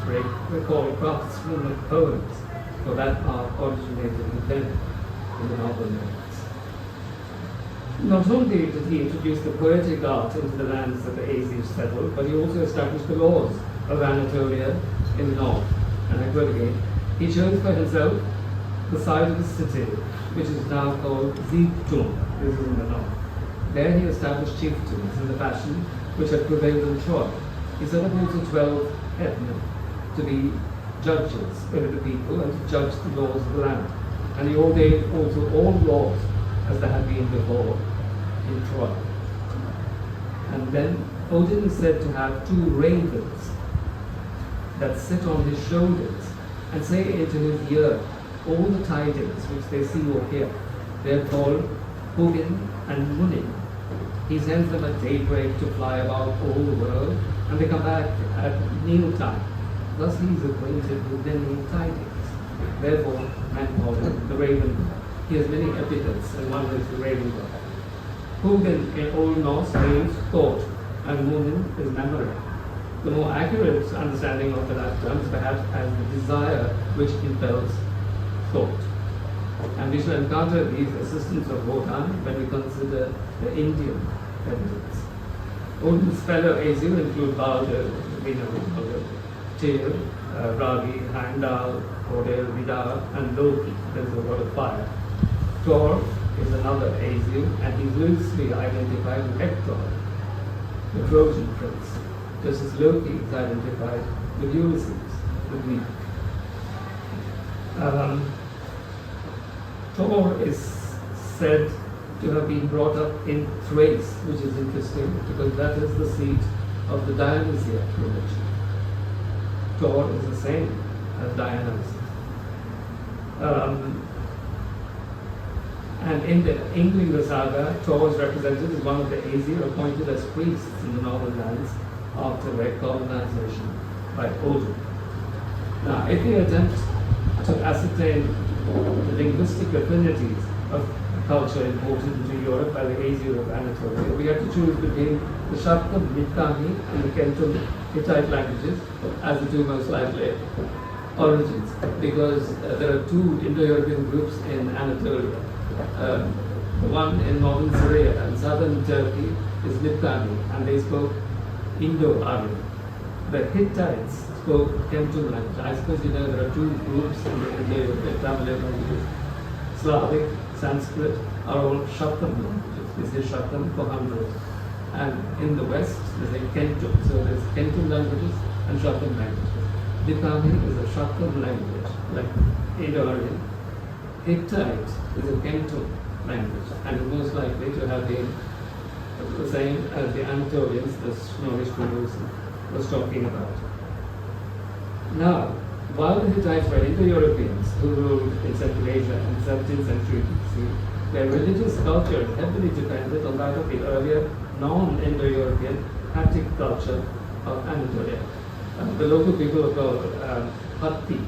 were called craftsmen of poems, for that art originated with them in the northern lands. Not only did he introduce the poetic art into the lands that the Aesir settled, but he also established the laws of Anatolia in the north. And I quote again, he chose for himself the site of the city, which is now called Siegtum, this is in the north. There he established chieftains in the fashion which had prevailed in Troy. He set up also 12 hetmen to be judges over the people and to judge the laws of the land. And he ordained also all laws as there had been before in Troy. And then Odin is said to have 2 ravens that sit on his shoulders and say into his ear all the tidings which they see or hear. They are called Hugin and Munin. He sends them at daybreak to fly about all the world, and they come back at mealtime. Thus he is acquainted with many tidings. Therefore, men call him the Raven God. He has many epithets, and one is the Raven God. Hugin in Old Norse means thought, and Munin is memory. The more accurate understanding of the latter terms perhaps as the desire which impels thought. And we shall encounter these assistants of Wotan when we consider the Indian evidence. Odin's fellow Aesir include Balder, we know Balder, Tyr, Bragi, Heimdall, Odin, Vidar, and Loki, that is the god of fire. Thor is another Asian, and he's loosely identified with Hector, the Trojan prince, just as Loki is identified with Ulysses, the Greek. Thor is said to have been brought up in Thrace, which is interesting because that is the seat of the Dionysiac religion. Thor is the same as Dionysus. And in the Ynglinga saga, Thor is represented as one of the Aesir appointed as priests in the northern lands after their colonization by Odin. Now, if we attempt to ascertain the linguistic affinities of culture imported into Europe by the Aesir of Anatolia, we have to choose between the Shaktam, Mitanni, and the Kentum Hittite languages as the two most likely origins, because there are two Indo-European groups in Anatolia. The one in northern Syria and southern Turkey is Mitanni, and they spoke Indo-Aryan. The Hittites spoke Kentum language. I suppose you know there are two groups in the Indo-European Tamilic languages. Slavic, Sanskrit are all Shaktam languages. This is Shaktam for 100. And in the West, there's a Kentum. So there's Kentum languages and Shaktam languages. Mitanni is a Shaktam language, like Indo-Aryan. Hittite is a Kentum language, and is most likely to have been the same as the Anatolians the Snorri Sturluson was talking about. Now, while the Hittites were Indo-Europeans who ruled in Central Asia in the 17th century BC, their religious culture is heavily dependent on that of the earlier non-Indo-European Hattic culture of Anatolia. The local people are called Hatti,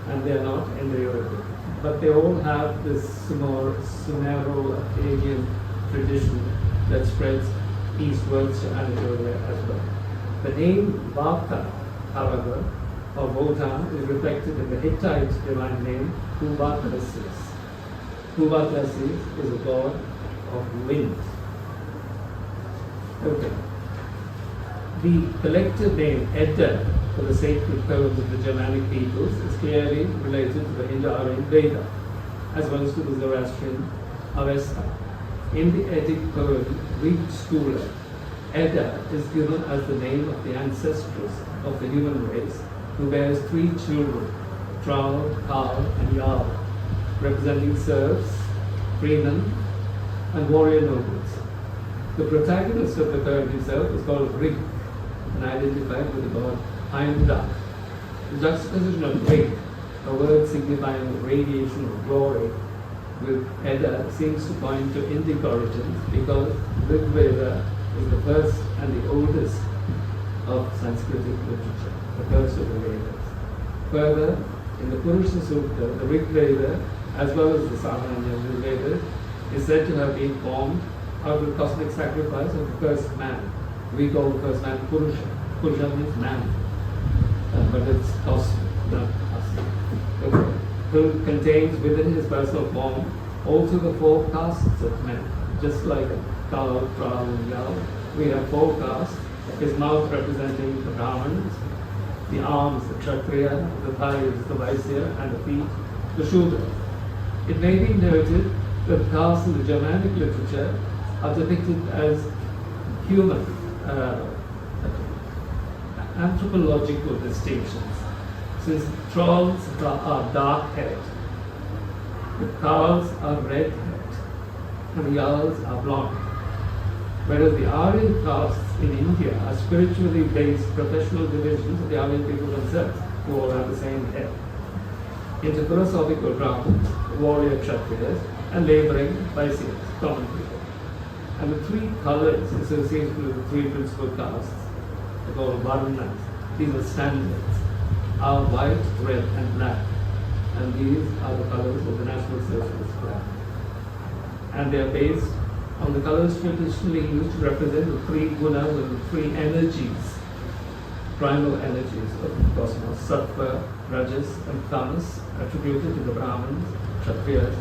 and they are not Indo-European. But they all have this more Sumero-Akkadian tradition that spreads eastwards to Anatolia as well. The name Vata, however, of Wotan is reflected in the Hittite divine name Huvatlasis. Huvatlasis is a god of wind. Okay. The collective name Edda for the sacred poems of the Germanic peoples is clearly related to the Indo-Aryan Veda, as well as to the Zoroastrian Avesta. In the Eddic poem, Greek scholar, Edda is given as the name of the ancestress of the human race, who bears three children, Tral, Kal, and Jarl, representing serfs, freemen, and warrior nobles. The protagonist of the poem himself is called Rig, and identified with the god Heimdall. The juxtaposition of Rig, a word signifying radiation of glory, with Edda seems to point to Indic origins, because Rig Veda is the first and the oldest of Sanskritic literature, the first of the Vedas. Further, in the Purusha Sukta, the Rig Veda, as well as the Samanya Vedas, is said to have been formed out of the cosmic sacrifice of the first man. We call the first man Purusha. Purusha means man, but it's cosmic, not us. Who contains within his personal form also the four castes of men, just like Kal, Tral, and Yal. We have four castes, his mouth representing the Brahmins, the arms, the Kshatriya, the thighs, the Vaisya, and the feet, the Shudra. It may be noted that castes in the Germanic literature are depicted as human anthropological distinctions, since trolls are dark-haired, the Kals are red-haired, and the Yals are blonde. Whereas the Aryan castes in India are spiritually based professional divisions of the Aryan people themselves, who all have the same head. Into philosophical Brahmins, warrior Kshatriyas, and laboring Vaisyas, common people. And the three colors associated with the three principal castes, are called Varnas, these are standards, are white, red, and black. And these are the colors of the National Socialist flag. And they are based on the colors traditionally used to represent the three gunas or the three energies, primal energies of the cosmos, Sattva, Rajas, and Tamas, attributed to the Brahmins, Kshatriyas,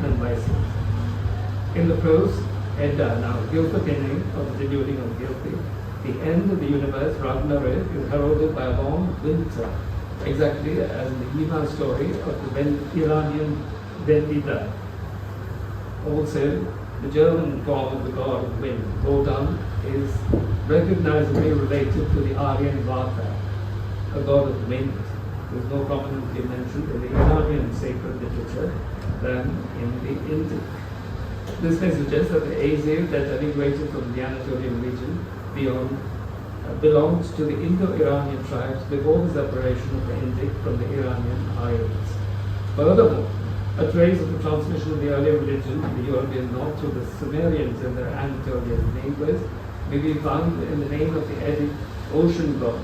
and Vaisyas. In the prose, Edda, now Gilpatini, of the denuding of guilty, the end of the universe, Ragnarök, is heralded by a long winter exactly as in the Yima story of the Iranian Vendita. Also, the German form of the god of wind, Wotan, is recognizably related to the Aryan Waite, a god of wind. There is more prominently mentioned in the Iranian sacred literature than in the Indic. This may suggest that the Aesir that emigrated from the Anatolian region belonged to the Indo-European tribes before the separation of the Indic from the Iranian Aryans. Furthermore, a trace of the transmission of the earlier religion in the European north to the Sumerians and their Anatolian neighbors may be found in the name of the Eddic ocean god.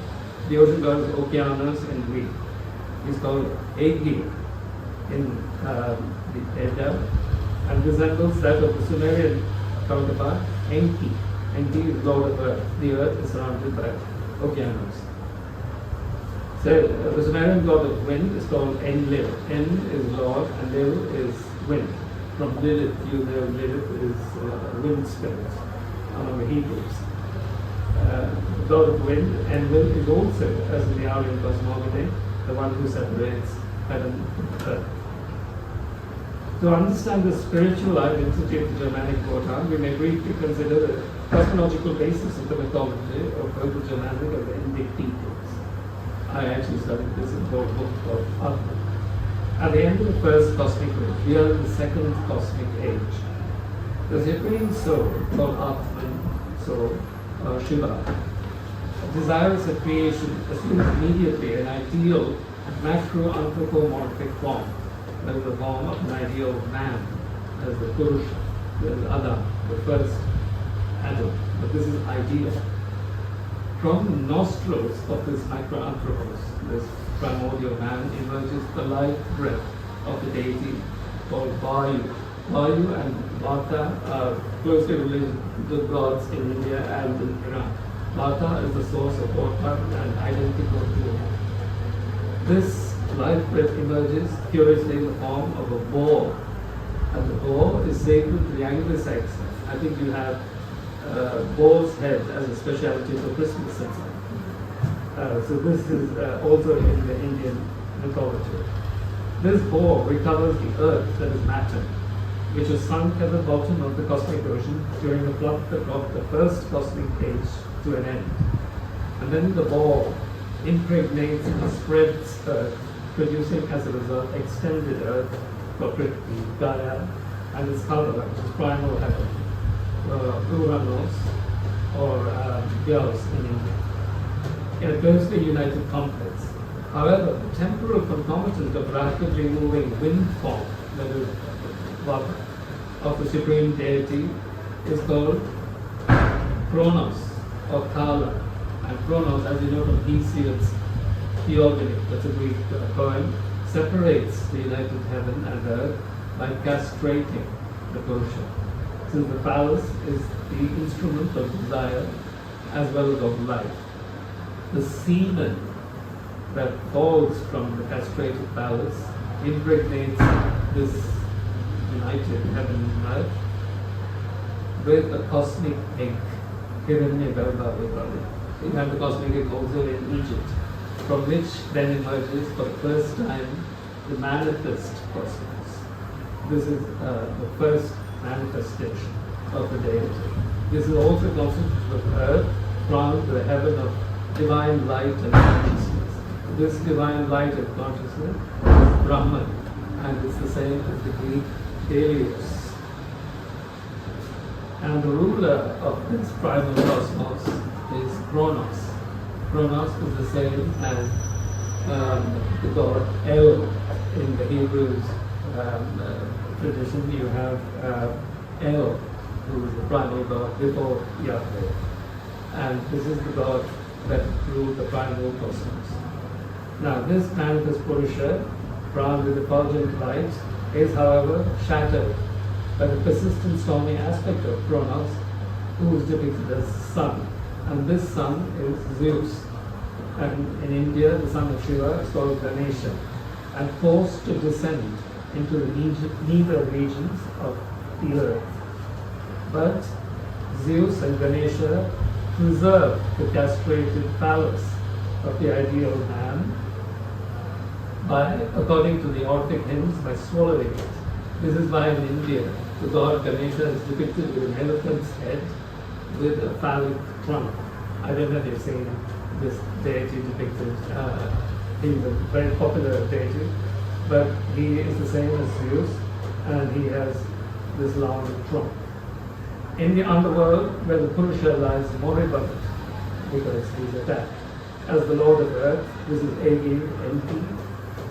The ocean god is Okeanos in Greek. He's called Egi in the Edda, and resembles that of the Sumerian counterpart, Enki. Enki is Lord of Earth. The Earth is surrounded by Okeanos. So the Sumerian god of wind is called Enlil. En is Lord and Lil is wind. From Lilith, you know Lilith is wind spirit among the Hebrews. The god of wind, Enlil, is also, as in the Aryan cosmogony, the one who separates heaven and earth. To understand the spiritual identity of the Germanic Wotan, we may briefly consider the cosmological basis of the mythology of both the Germanic and the Indic peoples. I actually studied this in a book called Aryan. At the end of the first cosmic age, we are in the second cosmic age. The supreme soul, called Atman, soul, or Shiva, desirous of creation, assumes immediately an ideal macro-anthropomorphic form, that is the form of an ideal man, as the Purusha, the Adam, the first Adam. But this is ideal. From the nostrils of this macroanthropos, this primordial man, emerges the life breath of the deity called Vayu. Vayu and Vata are closely related to the gods in India and in Iran. Vata is the source of water and identical to him. This life breath emerges curiously in the form of a boar, and the boar is sacred to the Anglo-Saxons. I think you have boar's head as a specialty for Christmas season. So this is also in the Indian mythology. This boar recovers the earth, that is Machen, which was sunk at the bottom of the cosmic ocean during the flood that brought the first cosmic age to an end. And then the boar impregnates and spreads earth, producing as a result extended earth, Prakriti, Gaia, and its counterpart, which is primal heaven, Uranos, or Dios in India, in a closely united complex. However, the temporal concomitant of rapidly moving wind form, that is Vata, of the supreme deity, is called Kronos, or Kala. And Kronos, as you know from Hesiod's Theogony, that's a Greek poem, separates the united heaven and earth by castrating the Purusha. Since the phallus is the instrument of desire as well as of life. The semen that falls from the castrated phallus impregnates this united heaven and earth with a cosmic egg, Hiranyagarbha we call it. You have the cosmic egg also in Egypt, from which then emerges for the first time the manifest cosmos. This is the first manifestation of the deity. This is also constituted of earth, crowned with a heaven of divine light and consciousness. This divine light and consciousness is Brahman, and it's the same as the Greek Helios. And the ruler of this primal cosmos is Kronos. Kronos is the same as the god El in the Hebrews tradition. You have El, who is the primal god before Yahweh. And this is the god that ruled the primal cosmos. Now, this manifest Purusha, crowned with effulgent light, is, however, shattered by the persistent stormy aspect of Kronos, who is depicted as sun. And this sun is Zeus. And in India, the son of Shiva is called Ganesha, and forced to descend into the nether regions of the earth. But Zeus and Ganesha preserve the castrated phallus of the ideal man according to the Orphic hymns, by swallowing it. This is why in India, the god Ganesha is depicted with an elephant's head with a phallic trunk. I don't know if you've seen this deity depicted. He's a very popular deity, but he is the same as Zeus, and he has this long trunk. In the underworld, where the Purusha lies moribund, because he's attacked, as the Lord of Earth, this is alien, empty,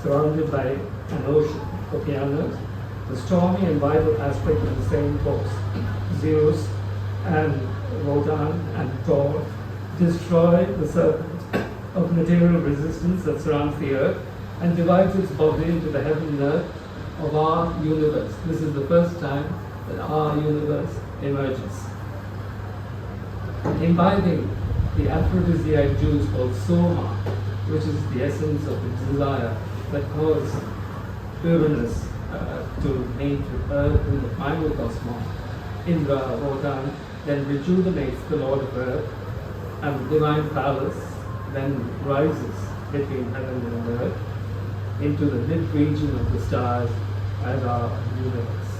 surrounded by an ocean, okeanos, the stormy and vital aspect of the same force, Zeus and Wotan and Thor, destroy the serpent of material resistance that surrounds the earth and divides its body into the heaven and earth of our universe. This is the first time that our universe emerges. Imbibing the aphrodisiac juice called soma, which is the essence of the desire that caused Uranus to mate with Earth in the primal cosmos, Indra, Wotan, then rejuvenates the Lord of Earth, and the divine palace then rises between heaven and earth into the mid-region of the stars as our universe.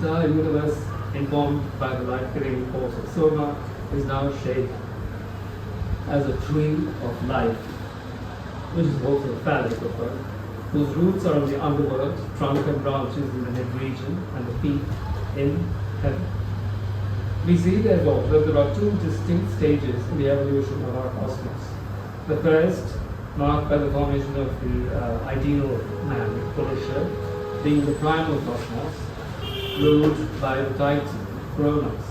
The entire universe, informed by the life-giving force of Soma, is now shaped as a tree of life, which is also phallic, of course, whose roots are in the underworld, trunk and branches in the mid-region, and the peak in heaven. We see, therefore, that there are two distinct stages in the evolution of our cosmos. The first, marked by the formation of the ideal man, Purusha, being the primal cosmos, ruled by the Titan, Kronos,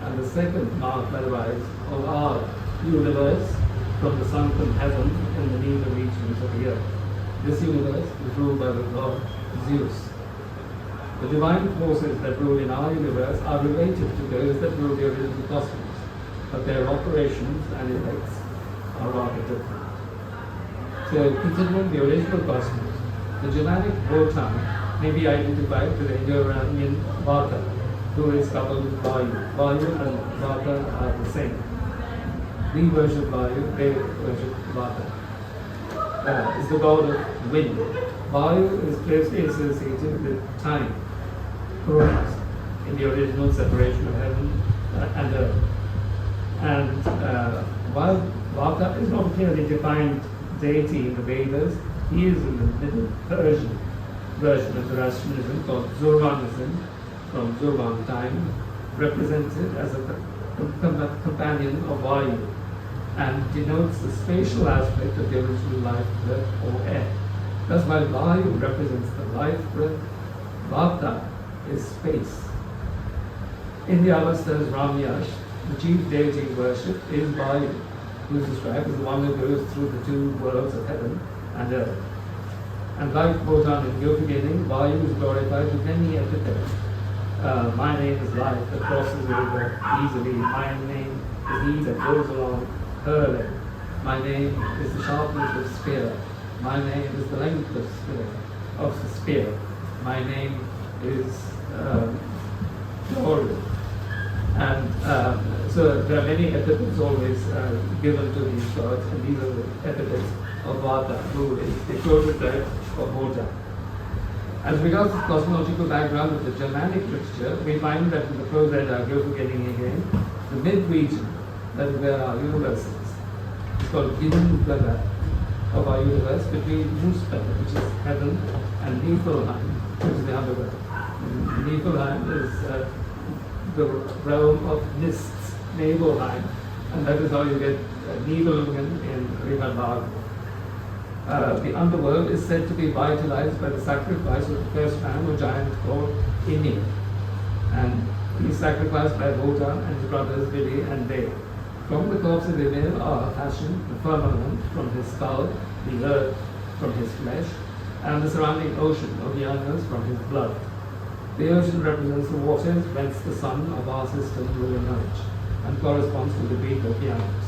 and the second, marked by the rise of our universe from the sunken heaven in the nether regions of the earth. This universe is ruled by the god Zeus. The divine forces that rule in our universe are related to those that rule the original cosmos, but their operations and effects are rather different. So, considering the original cosmos, the Germanic Wotan may be identified with the Indo-European Waite, who is coupled with Vayu. Vayu and Waite are the same. We worship Vayu, they worship Waite. Is the god of wind. Vayu is closely associated with time, Kronos, in the original separation of heaven and earth. And while Waite is not clearly defined deity in the Vedas, he is in the Middle Persian version of Zoroastrianism called Zoroanism, from Zoroan time, represented as a companion of Vayu, and denotes the spatial aspect of the original life, breath, or air. Thus, while Vayu represents the life, breath, Vaita is space. In the Avestas Ramyash, the chief deity worshipped is Vayu, who is described as the one who goes through the two worlds of heaven and earth. And like Wotan in your beginning, Vayu is glorified with many epithets. My name is life that crosses over easily. My name is he that goes along hurling. My name is the sharpness of spear. My name is the length of the spear. My name is glory. And so there are many epithets always given to these gods, and these are the epithets of Vata, who is the prototype of Wotan. As regards the cosmological background of the Germanic literature, we find that in the Prose Edda, go beginning again, the mid-region, that is where our universe is called Ginnungagga of our universe, between Muspel, which is heaven, and Niflheim, which is the underworld. Niflheim is the realm of mists, Nibelheim, and that is how you get Nibelungen in Rivendell. The underworld is said to be vitalized by the sacrifice of the first man or giant called Ymir, and he is sacrificed by Wotan and his brothers Vili and Dale. From the corpse of Ymir are fashioned the firmament from his skull, the earth from his flesh, and the surrounding ocean, Okeanos, from his blood. The ocean represents the waters whence the sun of our system will emerge, and corresponds to the Greek Okeanos.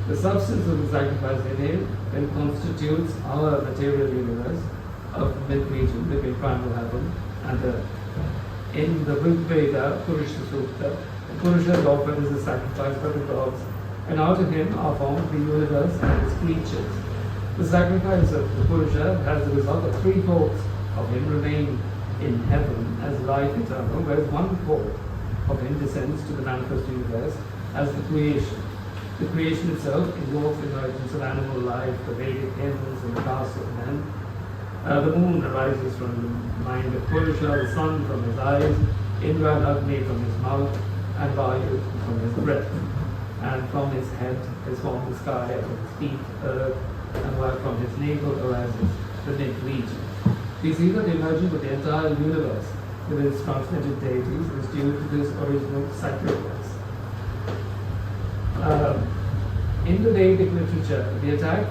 The substance of the sacrifice Ymir then constitutes our material universe of mid-region between primal heaven and earth. In the Rig Veda, Purusha Sukta, Purusha is offered as a sacrifice by the gods, and out of him are formed the universe and its creatures. The sacrifice of the Purusha has the result of 3/4 of him remain in heaven as life eternal, whereas 1/4 of him descends to the manifest universe as the creation. The creation itself involves the emergence of animal life, the Vedic hymns, and the castes of men. The moon arises from the mind of Purusha, the sun from his eyes, Indra and Agni from his mouth, and Vayu from his breath. And from his head is formed the sky, and from his feet earth, and while from his navel arises the mid-region. We see that the emergence of the entire universe with its transmitted deities is due to this original sacrifice. In the Vedic literature, the attack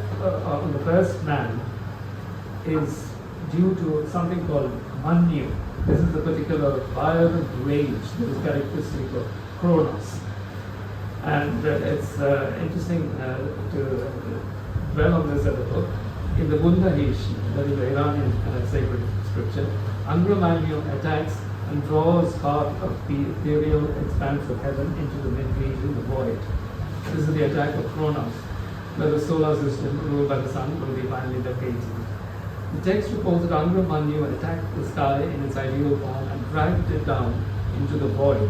on the first man is due to something called Manyu. This is the particular violent rage that is characteristic of Kronos. And it's interesting to dwell on this a little. In the Bundahish, that is the Iranian sacred scripture, Manyu attacks and draws part of the ethereal expanse of heaven into the mid-region, the void. This is the attack of Kronos, where the solar system ruled by the sun will be finally defeated. The text reports that Manyu attacked the sky in its ideal form and dragged it down into the void,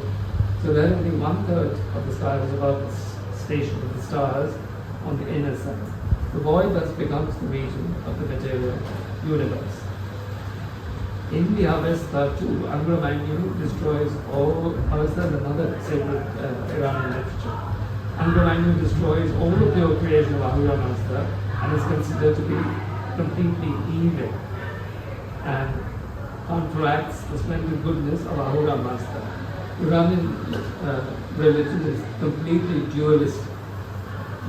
so that only 1/3 of the sky was above the station of the stars on the inner side. The void thus becomes the region of the material universe. In the Avesta too, Manyu destroys all. Is there another sacred Iranian literature? Manyu destroys all the pure creation of Ahura Mazda and is considered to be completely evil and counteracts the splendid goodness of Ahura Mazda. Iranian religion is completely dualistic.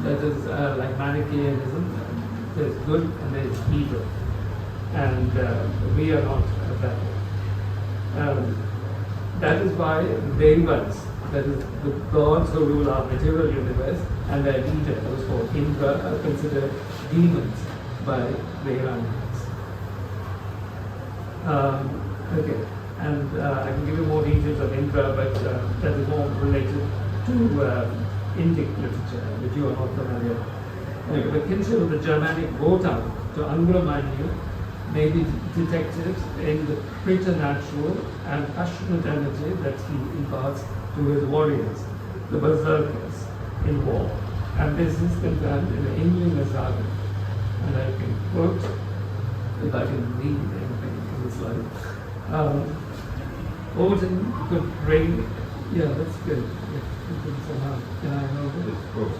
That is like Manichaeanism. There's good and there's evil, and we are not that way. That is why Devas, that is the gods who rule our material universe, and their leader, who is called Indra, are considered demons by the Iranians. Okay, and I can give you more details of Indra, but that is more related to Indic literature, which you are not familiar with. The kinship of the Germanic Wotan to Manyu may be detected in the preternatural and passionate energy that he imparts to his warriors, the berserkers, in war. And this is confirmed in the England saga. And I can quote, if I can read anything in this life. Odin could bring, yeah, that's good. Can I know this? Of course.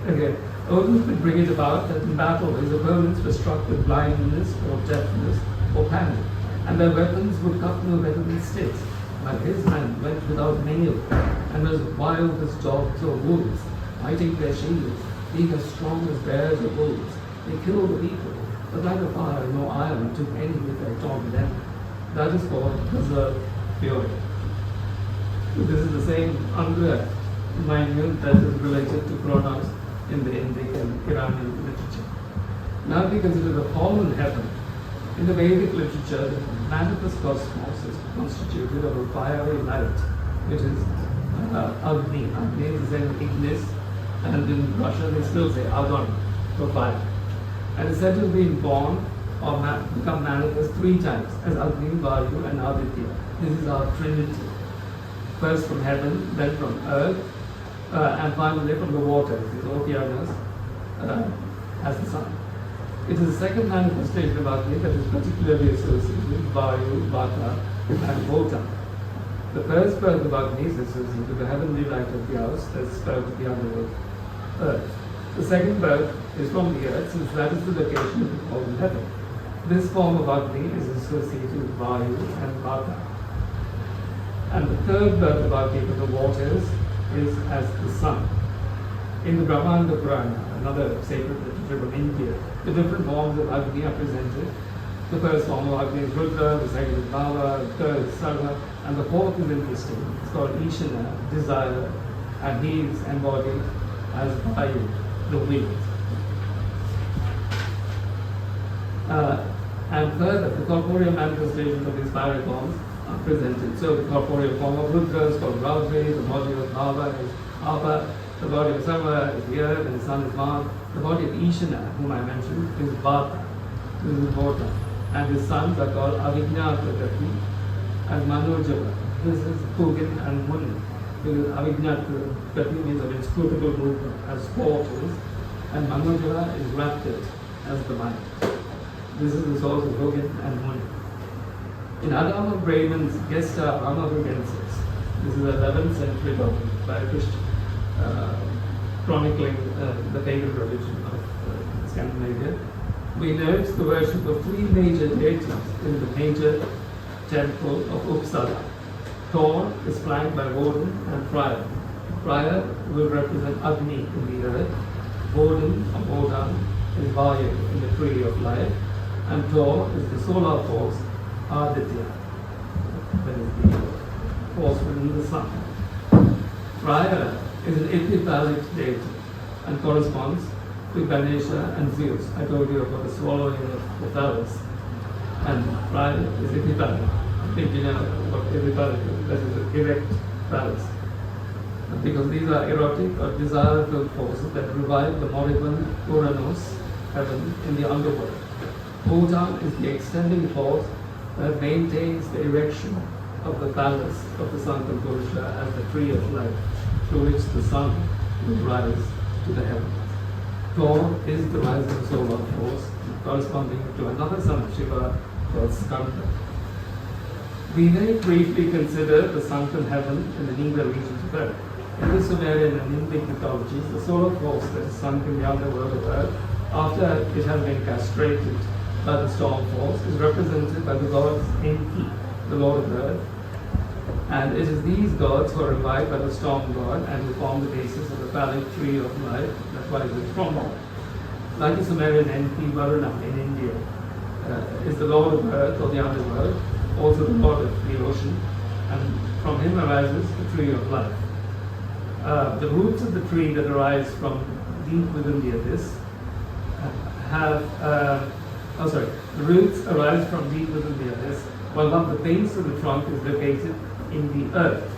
Okay. Odin could bring it about that in battle his opponents were struck with blindness or deafness or panic, and their weapons would cut no better than sticks, but his hand went without mail, and as wild as dogs or wolves, fighting their shields, being as strong as bears or bulls. They killed the people, but neither fire nor iron took any effect on them. That is called berserk fury. This is the same Manyu that is related to Kronos in the Indic and Iranian literature. Now we consider the fallen heaven. In the Vedic literature, the manifest cosmos is constituted of a fiery light, which is Agni. Agni is the same Ignis, and in Russia they still say Agon for fire. And is said to have been born or become manifest 3 times as Agni, Vayu, and Aditya. This is our Trinity. First from heaven, then from earth, and finally from the waters, these oceanus, as the sun. It is the second manifestation of Agni that is particularly associated with Vayu, Vata, and Wotan. The first birth of Agni is associated with the heavenly light of the house that is spelled to be under earth. The second birth is from the earth, since that is the location of the fallen heaven. This form of Agni is associated with Vayu and Vata. And the third birth of Agni from the waters is as the sun. In the Brahmanda Purana, another sacred literature from India, the different forms of Agni are presented. The first form of Agni is Rudra, the second is Bhava, the third is Sarva, and the fourth is interesting. It's called Ishana, desire, and he is embodied as Vayu, the wind. And further, the corporeal manifestations of these fiery forms are presented. So the corporeal form of Rudra is called Raudri, the body of Bhava is Apa, the body of Sama is the earth, and the sun is Mars. The body of Ishana, whom I mentioned, is Vata, this is Wotan. And his sons are called Avijnata Gati and Manojava. This is Hugin and Muni. Because Avijnata Gati means of inscrutable movement as portals, and Manojava is rapid as the mind. This is the source of Hugin and Muni. In Adama Brahman's Gesta Amavigensis, this is 11th century document by a Christian, chronicling the pagan religion of Scandinavia. We note the worship of three major deities in the major temple of Uppsala. Thor is flanked by Odin and Freya. Freya will represent Agni in the earth. Odin or Wotan is Vayu in the tree of life. And Thor is the solar force, Aditya, that is the force within the sun. Freya is an epiphalic deity and corresponds to Ganesha and Zeus. I told you about the swallowing of the phallus. And Freya is epiphalic. I think you know what epiphalic is. That is the erect phallus. Because these are erotic or desirable forces that revive the moribund Uranus, heaven, in the underworld. Wotan is the extending force that maintains the erection of the phallus of the Sankalpa Purusha as the tree of life, through which the sun will rise to the heavens. Thor is the rising solar force, corresponding to another son of Shiva called Skanda. We may briefly consider the sunken heaven in the Ningra regions of Earth. In the Sumerian and Indic mythologies, the solar force that is sunk in the underworld of Earth, after it has been castrated by the storm force, is represented by the gods Enki, the Lord of Earth. And it is these gods who are revived by the storm god and who form the basis of the phallic tree of life. That's why it is from God. Like the Sumerian Enki, Varuna in India is the Lord of Earth or the underworld, also the Lord of the ocean, and from him arises the tree of life. The roots of the tree that arise from deep within the abyss the roots arise from deep within the abyss, while one of the base of the trunk is located in the earth.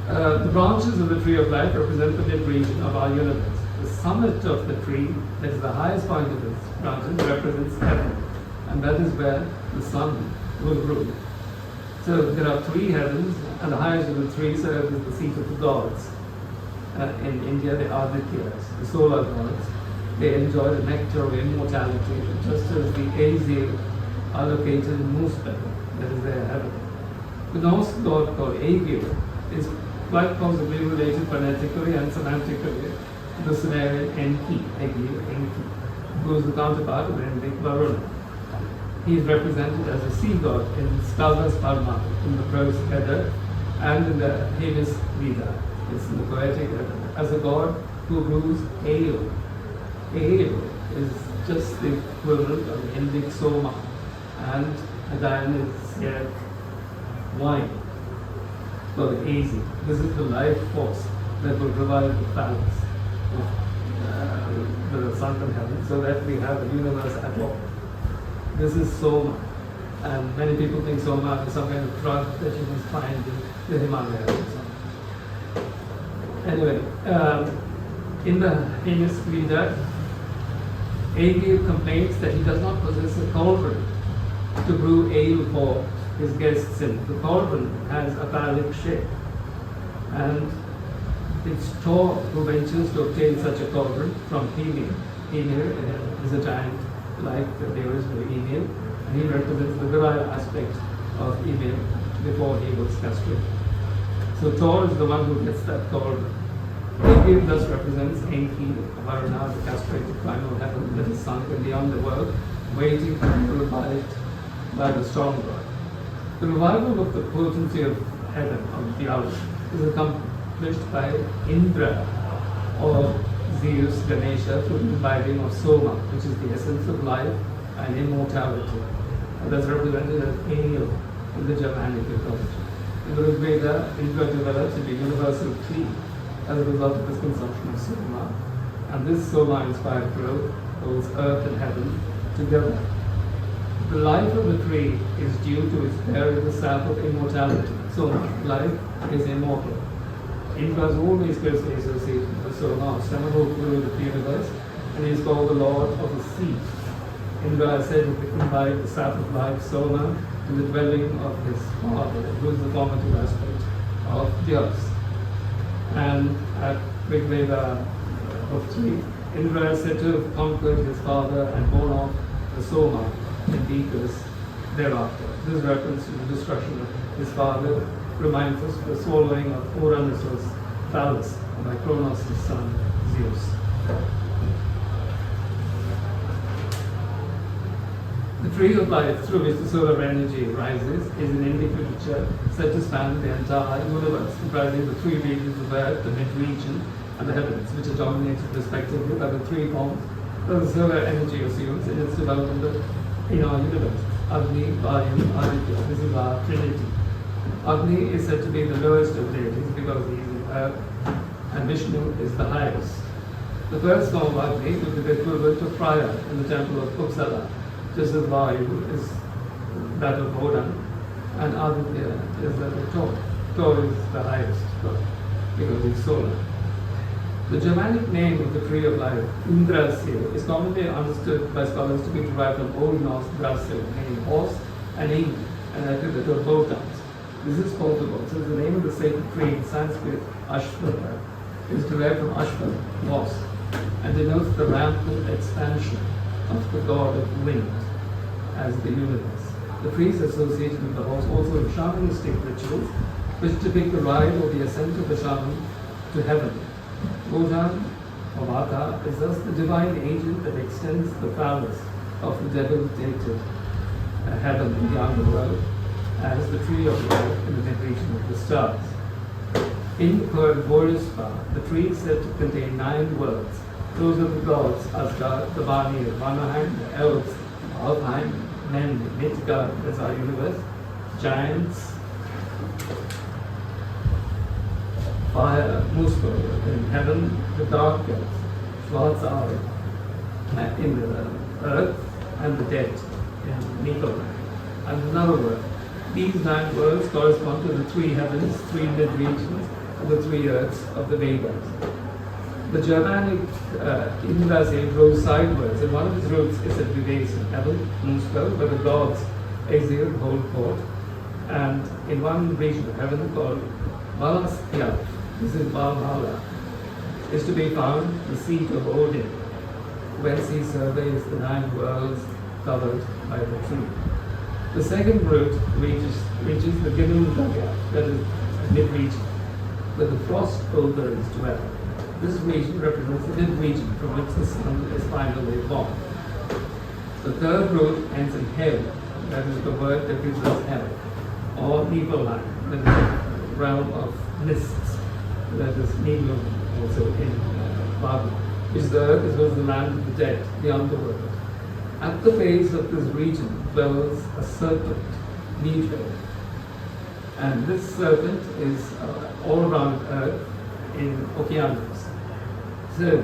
The branches of the tree of life represent the mid-region of our universe. The summit of the tree, that is the highest point of its branches, represents heaven, and that is where the sun will rule. So there are three heavens, and the highest of the three serves as the seat of the gods. In India, they are Adityas, the solar gods. They enjoy the nectar of immortality, just as the Azir are located in Muspel, that is their heaven. The Norse god called Aegir is quite possibly related phonetically and semantically to the Sumerian Enki, Aegir, Enki, who is the counterpart of Indic Varuna. He is represented as a sea god in Skazas Parma, in the prose Edda, and in the Hemis Veda, it's in the poetic Edda, as a god who rules ale. Ale is just the equivalent of the Indic Soma, and Adayan is here wine, so the easy. This is the life force that will revive the phallus of the sunken heaven, so that we have a universe at all. This is Soma, and many people think Soma is some kind of drug that you must find in the Himalayas or something. Anyway, in the Hemis Veda, Aegir complains that he does not possess a cauldron to brew ale for his guests in. The cauldron has a phallic shape, and it's Thor who ventures to obtain such a cauldron from Hymir. Hymir is a giant like the original Ymir, and he represents the virile aspect of Ymir before he was castrated. So Thor is the one who gets that cauldron. Aegir thus represents Enki, Varuna, the castrated primal heaven that is sunk in the underworld, waiting to be revived by the storm god. The revival of the potency of heaven, of the earth, is accomplished by Indra or Zeus, Ganesha, through the reviving of Soma, which is the essence of life and immortality. And that's represented as Ale in the Germanic mythology. In the Rig Veda, Indra develops into a universal tree as a result of his consumption of Soma. And this Soma-inspired growth holds earth and heaven together. The life of the tree is due to its bearing the sap of immortality. Soma, life is immortal. Indra is always closely associated with the Soma, seminal fluid of the universe, and he is called the Lord of the Sea. Indra is said to combine the sap of life, Soma, to the dwelling of his father, who is the formative aspect of the earth. And at Rig Veda of 3, Indra is said to have conquered his father and borne off the Soma in Deepas thereafter. This reference to the destruction of his father reminds us of the swallowing of Uranus' phallus by Kronos' son Zeus. The tree of life through which the solar energy rises is in Indic literature said to span the entire universe, comprising the three regions of Earth, the mid-region, and the heavens, which are dominated respectively by the three forms that the solar energy assumes in its development in our universe: Agni, Vayu, Aditya. This is our trinity. Agni is said to be the lowest of deities because he is in Earth, and Vishnu is the highest. The first form of Agni would be the equivalent of Freya in the temple of Uppsala, just as Vayu is that of Wotan, and Aditya is that of Thor. Thor is the highest because he's solar. The Germanic name of the tree of life, Yggdrasil, is commonly understood by scholars to be derived from Old Norse Drasil, meaning horse, and Ing, an attribute of Wotans. This is possible since the name of the sacred tree in Sanskrit, Ashvata, is derived from Ashva, horse, and denotes the rampant expansion of the god of wind as the universe. The tree is associated with the horse also in shamanistic rituals, which depict the ride or the ascent of the shaman to heaven. Wotan, or Vata, is thus the divine agent that extends the phallus of the debilitated heaven in the underworld as the tree of life in the mid-region of the stars. In the poem Voluspa, the tree is said to contain 9 worlds. Those are the gods, Asgard, the Vani of Vanaheim, the elves, Alfheim, men, Midgard, that's our universe, giants, fire, Muspel in heaven, the dark gods, Schwarzar in the earth, and the dead in Mythology. And another word. These 9 worlds correspond to the 3 heavens, 3 mid-regions, and the 3 earths of the Vedas. The Germanic Yggdrasil grows sideways, and one of its roots is said to be based in heaven, Muspel, where the gods Aesir hold court, and in one region of heaven called Valaspia, this is Valhalla, is to be found the seat of Odin, whence he surveys the 9 worlds covered by the tree. The second root reaches the Ginnungagap, that is mid-region, where the frost ogres dwell. This region represents the mid-region from which the sun is finally born. The third root ends in hell, that is the word that gives us hell, or Nibelheim, that is the realm of mists, that is Nibelheim also in Bible, which is the earth as well as the land of the dead, the underworld. At the base of this region dwells a serpent, Nidre, and this serpent is all around Earth in Oceanus. So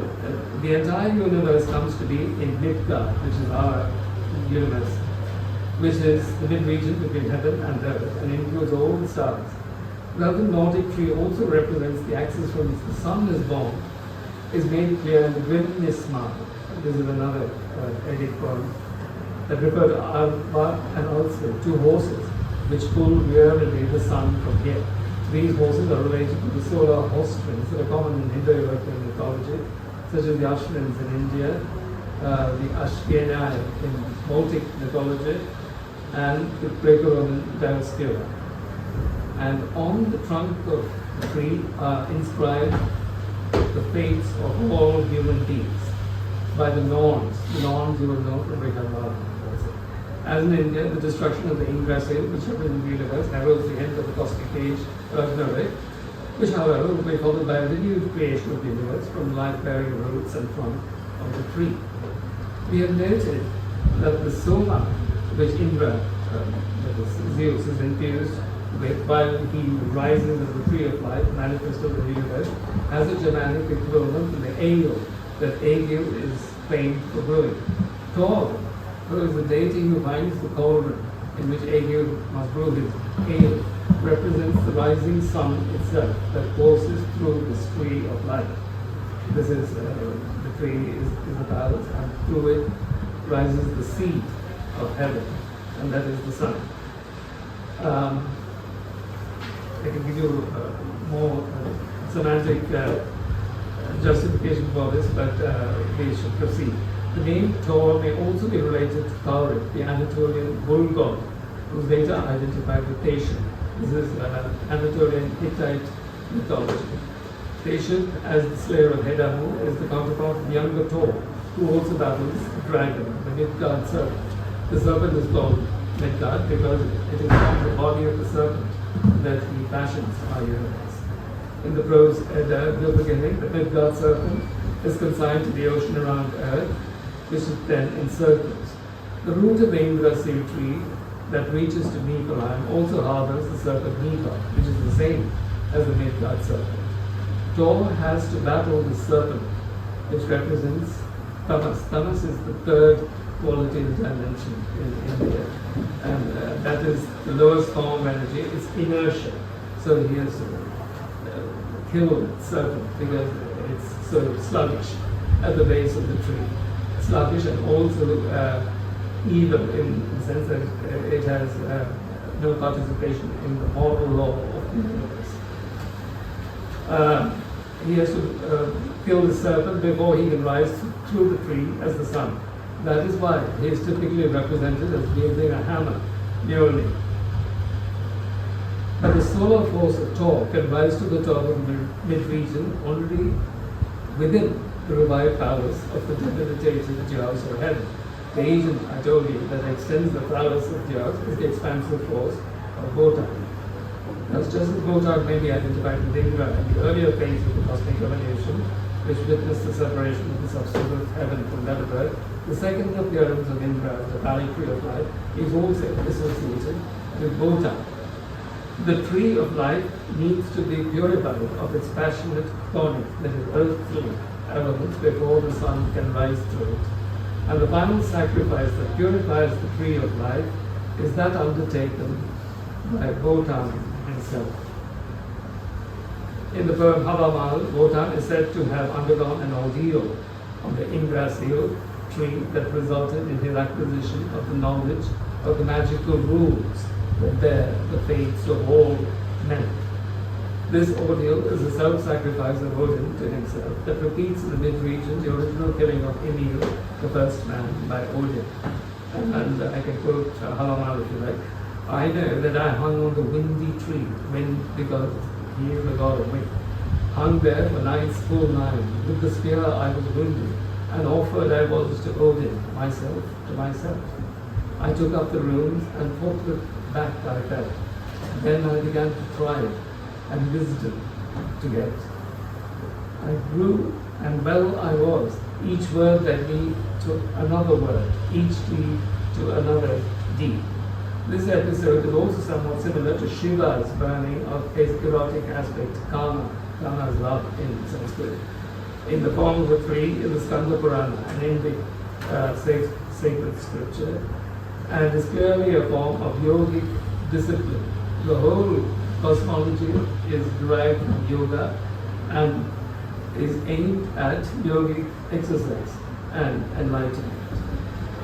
the entire universe comes to be in Midgard, which is our universe, which is the mid-region between heaven and earth, and includes all the stars. Now the Nordic tree also represents the axis from which the sun is born, is made clear in the Grimnismal. This is another Eddic poem that refer to Alva and also 2 horses which pull wearily the sun from here. These horses are related to the solar horse twins that are common in Indo-European mythology, such as the Ashwins in India, the Ashkenai in Baltic mythology, and the Greco-Roman Dioscura. And on the trunk of the tree are inscribed the fates of all human beings by the Norns. The Norns you will know from Richard Wagner. As in India, the destruction of the Yggdrasil, which represents the universe, heralds the end of the cosmic age, Ragnarok, which, however, will be followed by a renewed creation of the universe from life-bearing roots and trunk of the tree. We have noted that the Soma, which Indra, that is Zeus, is infused with while he rises as the tree of life, manifest of the universe, has a Germanic equivalent in the Egil, that Egil is famed for brewing. Thor who is the deity who finds the cauldron in which Egil must brew his ale, represents the rising sun itself that courses through this tree of life. This is, the tree is the palace, and through it rises the seed of heaven, and that is the sun. I can give you more semantic justification for this, but we should proceed. The name Thor may also be related to Taurit, the Anatolian bull god, who is later identified with Tatian. This is Anatolian Hittite mythology. Tatian, as the slayer of Hedamu, is the counterpart of younger Thor, who also battles the dragon, the Midgard serpent. The serpent is called Midgard because it is from the body of the serpent that he fashions our universe. In the prose Edda, the beginning, the Midgard serpent is consigned to the ocean around Earth, which it then encircles. The root of the Yggdrasil tree that reaches to Niflheim also harbors the serpent Nifl, which is the same as the Midgard serpent. Thor has to battle the serpent, which represents Tamas. Tamas is the third quality that I mentioned in India, and that is the lowest form of energy. It's inertia. So he has to kill the serpent because it's sort of sluggish at the base of the tree. Sluggish and also evil in the sense that it has no participation in the moral law of the universe. He has to kill the serpent before he can rise through the tree as the sun. That is why he is typically represented as wielding a hammer, Mjolnir. But the solar force of Thor can rise to the top of the mid-region only within the revived powers of the debilitated Jaws or heaven. The agent, I told you, that extends the prowess of Jaws is the expansive force of Wotan. Thus, just as Wotan may be identified with Indra in the earlier phase of the cosmic evolution, which witnessed the separation of the substance of heaven from that of earth, the second appearance of Indra as the valley tree of life is also associated with Wotan. The tree of life needs to be purified of its passionate chthonic, that is earthly, elements before the sun can rise through it. And the final sacrifice that purifies the tree of life is that undertaken by Wotan himself. In the poem Havamal, Wotan is said to have undergone an ordeal on the Yggdrasil tree that resulted in his acquisition of the knowledge of the magical rules that bear the fates of all men. This ordeal is a self-sacrifice of Odin to himself that repeats in the mid-region the original killing of Emil, the first man, by Odin. And I can quote Havamal if you like. I know that I hung on the windy tree, wind because he is the god of wind. Hung there for nights full 9, with the spear I was wounded, and offered I was to Odin, myself to myself. I took up the runes and forthwith back I fell. Then I began to try it, and wisdom to get. I grew, and well I was. Each word led me to another word, each deed to another deed. This episode is also somewhat similar to Shiva's burning of his erotic aspect, Kama. Kama is love in Sanskrit. In the form of a tree in the Skanda Purana, an Indic sacred scripture, and is clearly a form of yogic discipline. The whole cosmology is derived from yoga and is aimed at yogic exercise and enlightenment.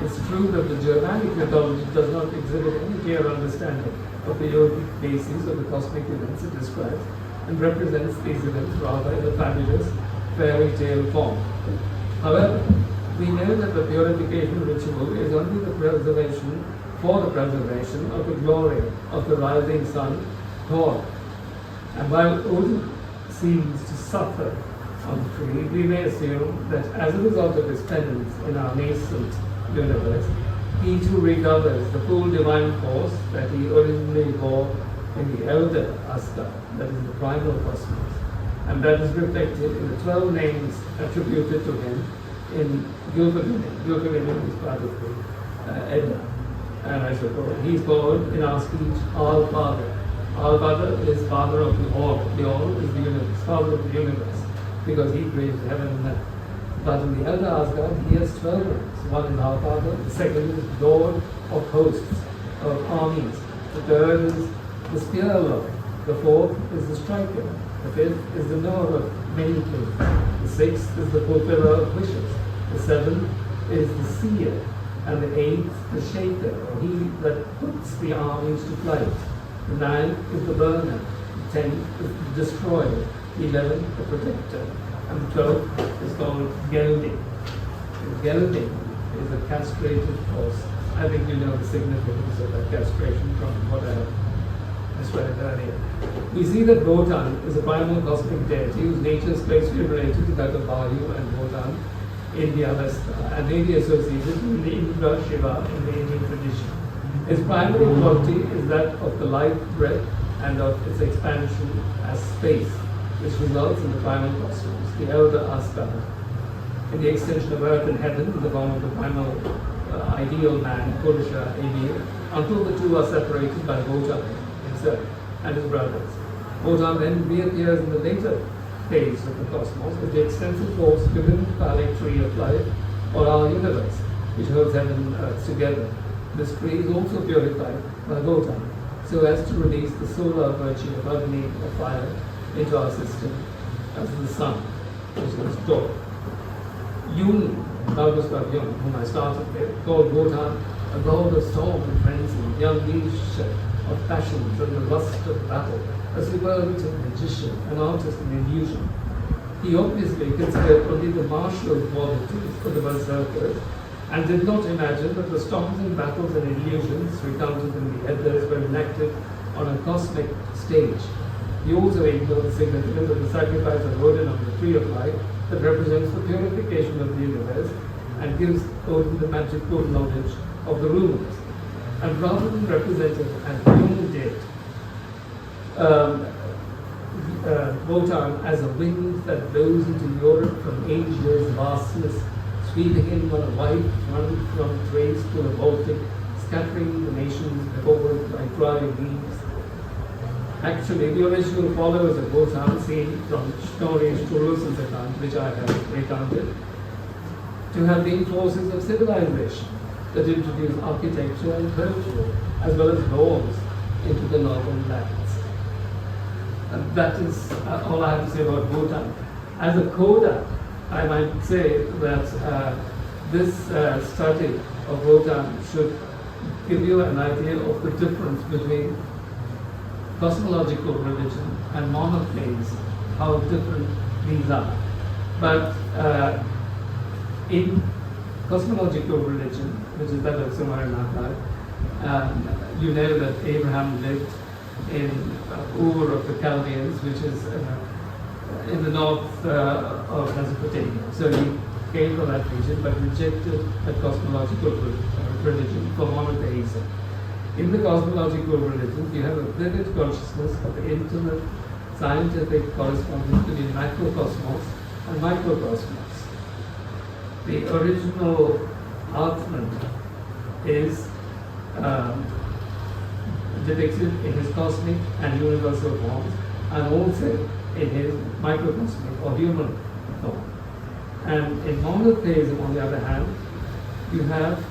It's true that the Germanic mythology does not exhibit any clear understanding of the yogic basis of the cosmic events it describes and represents these events rather in a fabulous fairy tale form. However, we know that the purification ritual is only the preservation of the glory of the rising sun, Thor. And while Odin seems to suffer on the tree, we may assume that as a result of his penance in our nascent universe, he too recovers the full divine force that he originally bore in the elder Asta, that is the primal cosmos, and that is reflected in the 12 names attributed to him in Gylfaginning. Gylfaginning is part of the Edda, and I suppose he's called in our speech All-Father. All-Father is father of the all. The all is the universe, father of the universe, because he created heaven and earth. But in the elder Asgard, he has 12 ranks. One is Allfather, the second is Lord of Hosts, of Armies. The third is the Spear Lord. The fourth is the Striker. The fifth is the knower of many things. The sixth is the fulfiller of wishes. The seventh is the seer. And the eighth, the shaker, or he that puts the armies to flight. The ninth is the burner. The 10th is the destroyer. The 11th, the protector. And the 12th is called gelding. Gelding is a castrated horse. I think you know the significance of that castration from what I have described earlier. We see that Wotan is a primal cosmic deity whose nature is closely related to that of Vayu and Wotan in the Avesta, and may be associated with the Indra Shiva in the Indian tradition. His primary quality is that of the life breath and of its expansion as space, which results in the primal cosmos, the elder Asgard, in the extension of earth and heaven in the form of the primal ideal man, Purusha, Emil, until the two are separated by Wotan himself and his brothers. Wotan then reappears in the later phase of the cosmos as the extensive force within the phallic tree of life, or our universe, which holds heaven and earth together. This tree is also purified by Wotan, so as to release the solar virtue of Agni, or fire, into our system as the sun, which is God. Jung, Gustav Jung, whom I started with, called Wotan a god of storm and frenzy, young leadership of passions and the lust of battle, a superlative magician, an artist in illusion. He obviously considered only the martial qualities for the berserkers, and did not imagine that the storms and battles and illusions recounted in the Eddas were enacted on a cosmic stage. He also ignored the significance of the sacrifice of Odin on the Tree of Life that represents the purification of the universe and gives Odin the magical knowledge of the runes. And rather than represent it as Jung did, Wotan as a wind that blows into Europe from Asia's vastness, sweeping in on a white front from Thrace to the Baltic, scattering the nations before it like dry leaves. Actually, the original followers of Wotan, seen from Snorri's Turlusson's account, which I have recounted, to have been forces of civilization that introduced architecture and culture, as well as laws, into the northern lands. And that is all I have to say about Wotan. As a coda, I might say that this study of Wotan should give you an idea of the difference between cosmological religion and monotheism, how different these are. But in cosmological religion, which is that of Sumer, you know that Abraham lived in Ur of the Chaldeans, which is in the north of Mesopotamia. So he came from that region but rejected that cosmological religion for monotheism. In the cosmological religions, you have a vivid consciousness of the intimate scientific correspondence between macrocosmos and microcosmos. The original Atman is depicted in his cosmic and universal forms, and also in his microcosmic or human form. And in monotheism, on the other hand, you have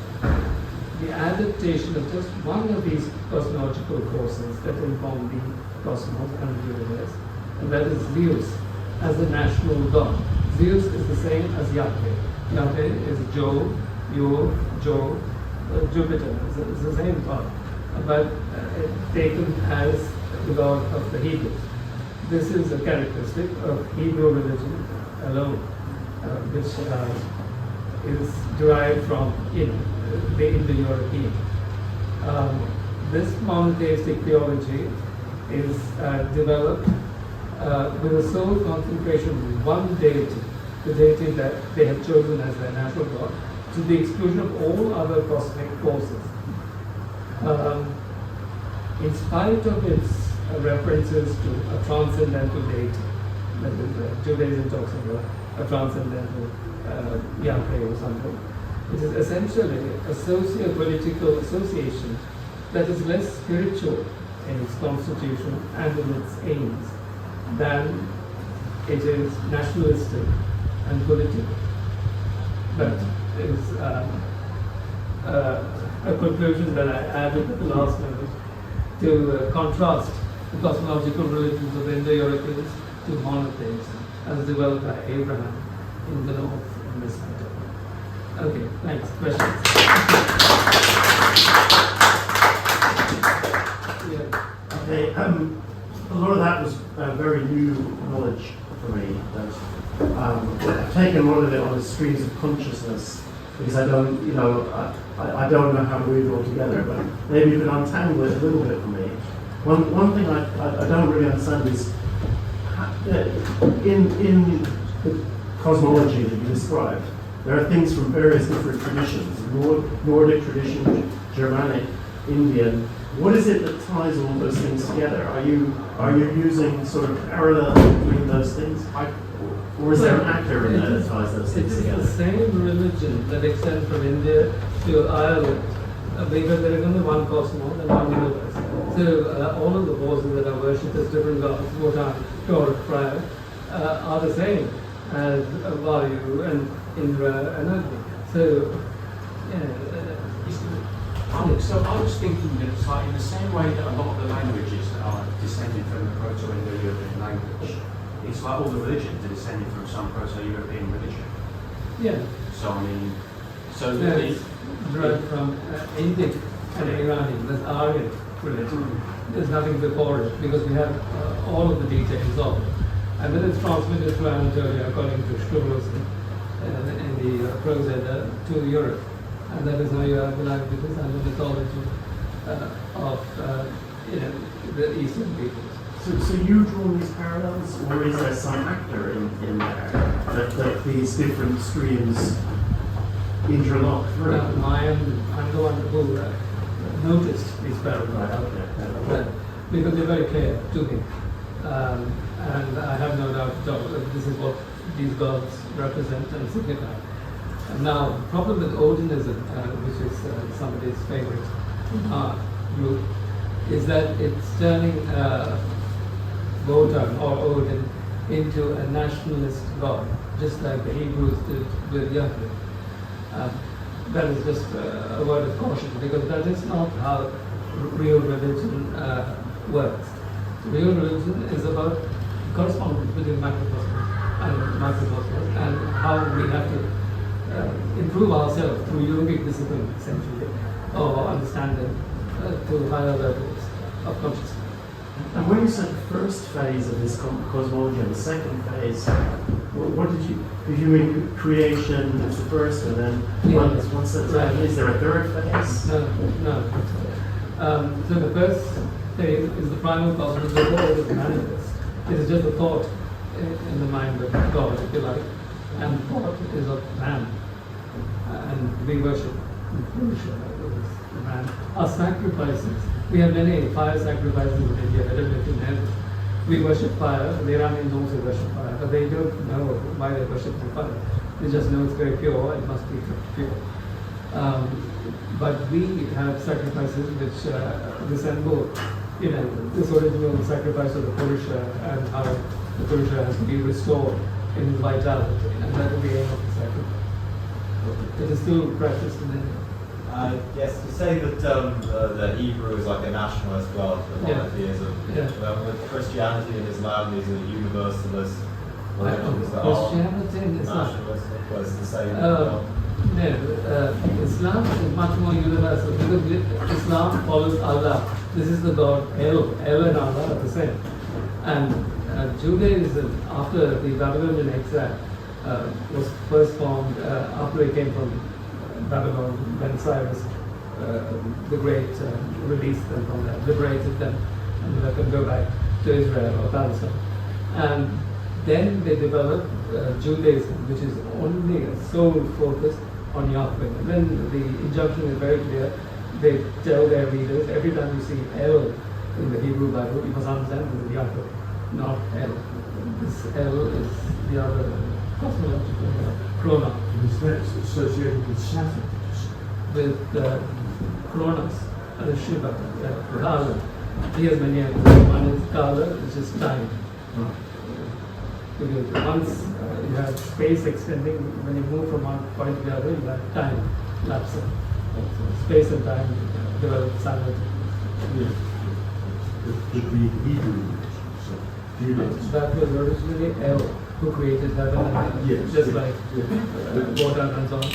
the adaptation of just one of these cosmological forces that inform the cosmos and the universe, and that is Zeus as the national god. Zeus is the same as Yahweh. Yahweh is Jove, Jupiter. It's the same god, but taken as the god of the Hebrews. This is a characteristic of Hebrew religion alone, which is derived from the Indo-European. This monotheistic theology is developed with a sole concentration of one deity, the deity that they have chosen as their natural god, to the exclusion of all other cosmic forces. In spite of its references to a transcendental deity, that is, Judaism talks about a transcendental Yahweh or something, it is essentially a socio-political association that is less spiritual in its constitution and in its aims than it is nationalistic and political. that is a conclusion that I added at the last minute to contrast the cosmological religions of the Indo-Europeans to monotheism as developed by Abraham in the north in this matter. Okay, thanks. Questions? Yeah. Okay, a lot of that was very new knowledge for me. I've taken one of it on the streams of consciousness because I don't, I don't know how to weave it all together. But maybe you can untangle it a little bit for me. One thing I don't really understand is in the cosmology that you described, there are things from various different traditions: Nordic tradition, Germanic, Indian. What is it that ties all those things together? Are you using sort of parallel between those things? Or is there an actor in there that ties those things together? It is the same religion that extends from India to Ireland, because there is only one cosmos and one universe. So all of the forces that are worshipped as different gods, Wotan, Thor, Freya, are the same as Vayu and Indra and Agni. So, So I was thinking that it's like in the same way that a lot of the languages that are descended from the Proto-Indo-European language, it's like all the religions are descended from some Proto-European religion. yeah, So I mean, so it's derived from Indic and Iranian, that's Aryan religion. There's nothing before it because we have all of the details of it. And then it's transmitted to Anatolia according to Shturos in the Prose Edda to Europe. And that is how you have the languages and the mythology of the Eastern peoples. So you draw these parallels, or is there some actor in there that these different streams interlock through? No, I'm the one who noticed these parallels. Right, okay. Because they're very clear to me. And I have no doubt that this is what these gods represent and signify. And now, the problem with Odinism, which is somebody's favorite group, is that it's turning Wotan or Odin into a nationalist god, just like the Hebrews did with Yahweh. That is just a word of caution, because that is not how real religion works. Real religion is about correspondence between macrocosmos and microcosmos, and how we have to improve ourselves through yogic discipline, essentially, or understanding to higher levels of consciousness. And when you said the first phase of this cosmology and the second phase, what did you mean creation is the first, and then once that's right. Is there a third phase? No. So the first phase is the primal cosmos before it is manifest. It is just a thought in the mind of God, if you like, and thought is of man. And we worship man. Our sacrifices, we have many fire sacrifices in India. I don't know if you know this. We worship fire, the Iranians also worship fire, but they don't know why they worship the fire. They just know it's very pure, it must be pure. But we have sacrifices which resemble, this original sacrifice of the Purusha and how the Purusha has to be restored in his vitality, and that is the aim of the sacrifice. It is still practiced in India. Yes, you say that the Hebrew is like a nationalist god, the monotheism. Yeah. Well, with Christianity and Islam, these are universalist religions that Christianity and are Islam. nationalistic, but it's the same. Islam is much more universal because Islam follows Allah. This is the god El. El and Allah are the same. And Judaism, after the Babylonian exile, was first formed after they came from Babylon, when Cyrus the Great released them from there, liberated them, and let them go back to Israel or Palestine. And then they developed Judaism, which is only a sole focus on Yahweh. And then the injunction is very clear. They tell their readers, every time you see El in the Hebrew Bible, you must understand this is Yahweh, not El. This El is the other cosmological pronoun. Is that associated with Saturn? With Kronos, and Shiva, Kala. He has many others. One is Kala, which is time. Because once you have space extending, when you move from one point to the other, you have time lapse. So space and time develop simultaneously. The Hebrew. So, Judaism. That was originally El who created heaven and earth, Yes. just like Wotan and so on.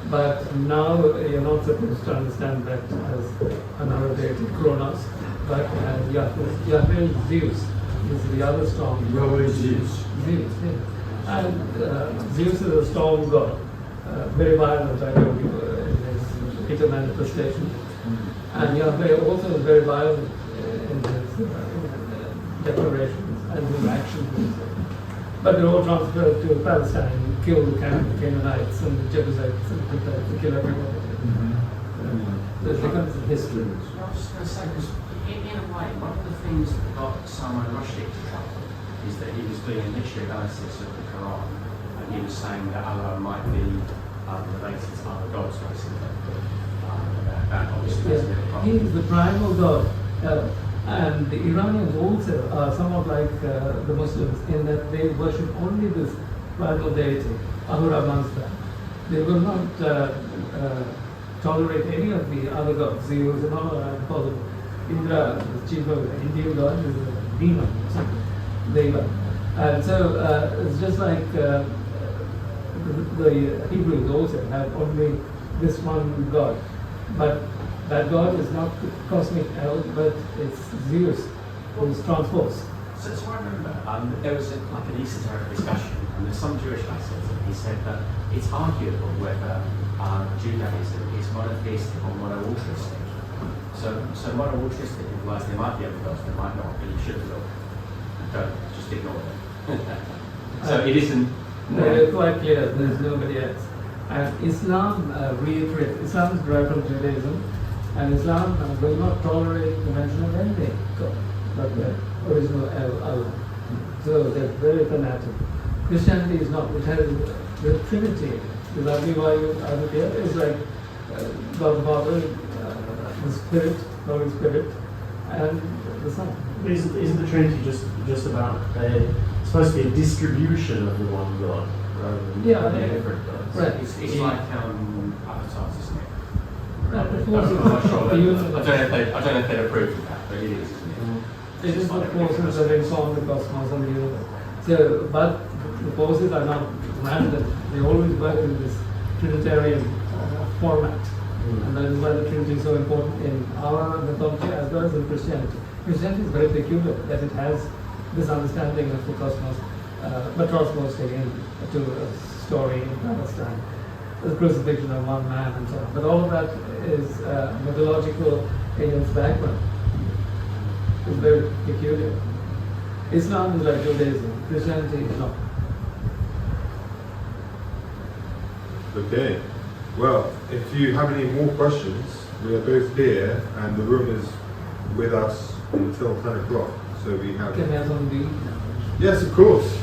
But now you're not supposed to understand that as another deity, Kronos, but as Yahweh. Yahweh is Zeus, is the other storm. Yahweh is Zeus. Zeus, yes. And Zeus is a storm god, very violent, I told you, in his Peter manifestation. And Yahweh also is very violent in his declarations and his actions. But they're all transferred to Palestine, kill the Canaanites and the Jebusites and Hittites, kill everybody. There's becomes history. I was just going to say, because in a way, one of the things that got Salman Rushdie into trouble is that he was doing a literary analysis of the Quran, and he was saying that Allah might be related to other gods, basically. That obviously is a bit of a problem. He is the primal god. And the Iranians also are somewhat like the Muslims in that they worship only this primal deity, Ahura Mazda. They will not tolerate any of the other gods. Zeus and all are impossible. Indra, the chief of the Indian god, is a demon, Deva. And so it's just like the Hebrews also have only this one god. But that god is not cosmic hell, but it's Zeus, who is transposed. So I remember there was like an esoteric discussion, and there's some Jewish lessons, and he said that it's arguable whether Judaism is monotheistic or mono-altruistic. So mono-altruistic implies there might be other gods, there might not, but you should look. Don't just ignore them. So it isn't. No, it's quite clear. There's nobody else. And Islam reiterates. Islam is derived from Judaism. And Islam will not tolerate the mention of any God, but the original Allah. So they're very fanatic. Christianity is not. It has the Trinity. The Aditya is like God the Father, the Spirit, Holy Spirit, and the Son. Isn't the Trinity just about supposed to be a distribution of the one God rather than different gods? Right. It's like avatars, isn't it? Right, the I'm forces not sure. of the universe. I don't know if they'd approve of that, but it is, isn't it? It is the forces that inform the cosmos and the universe. So, but the forces are not random. They always work in this Trinitarian format. And that is why the Trinity is so important in our mythology as well as in Christianity. Christianity is very peculiar that it has this understanding of the cosmos, but transposed again to a story in Palestine. The crucifixion of one man and so on. But all of that is mythological in its background. It's very peculiar. Islam is like Judaism, Christianity is not. Okay. Well, if you have any more questions, we are both here, and the room is with us until 10 o'clock. So we have. Can I have some Yes, of course.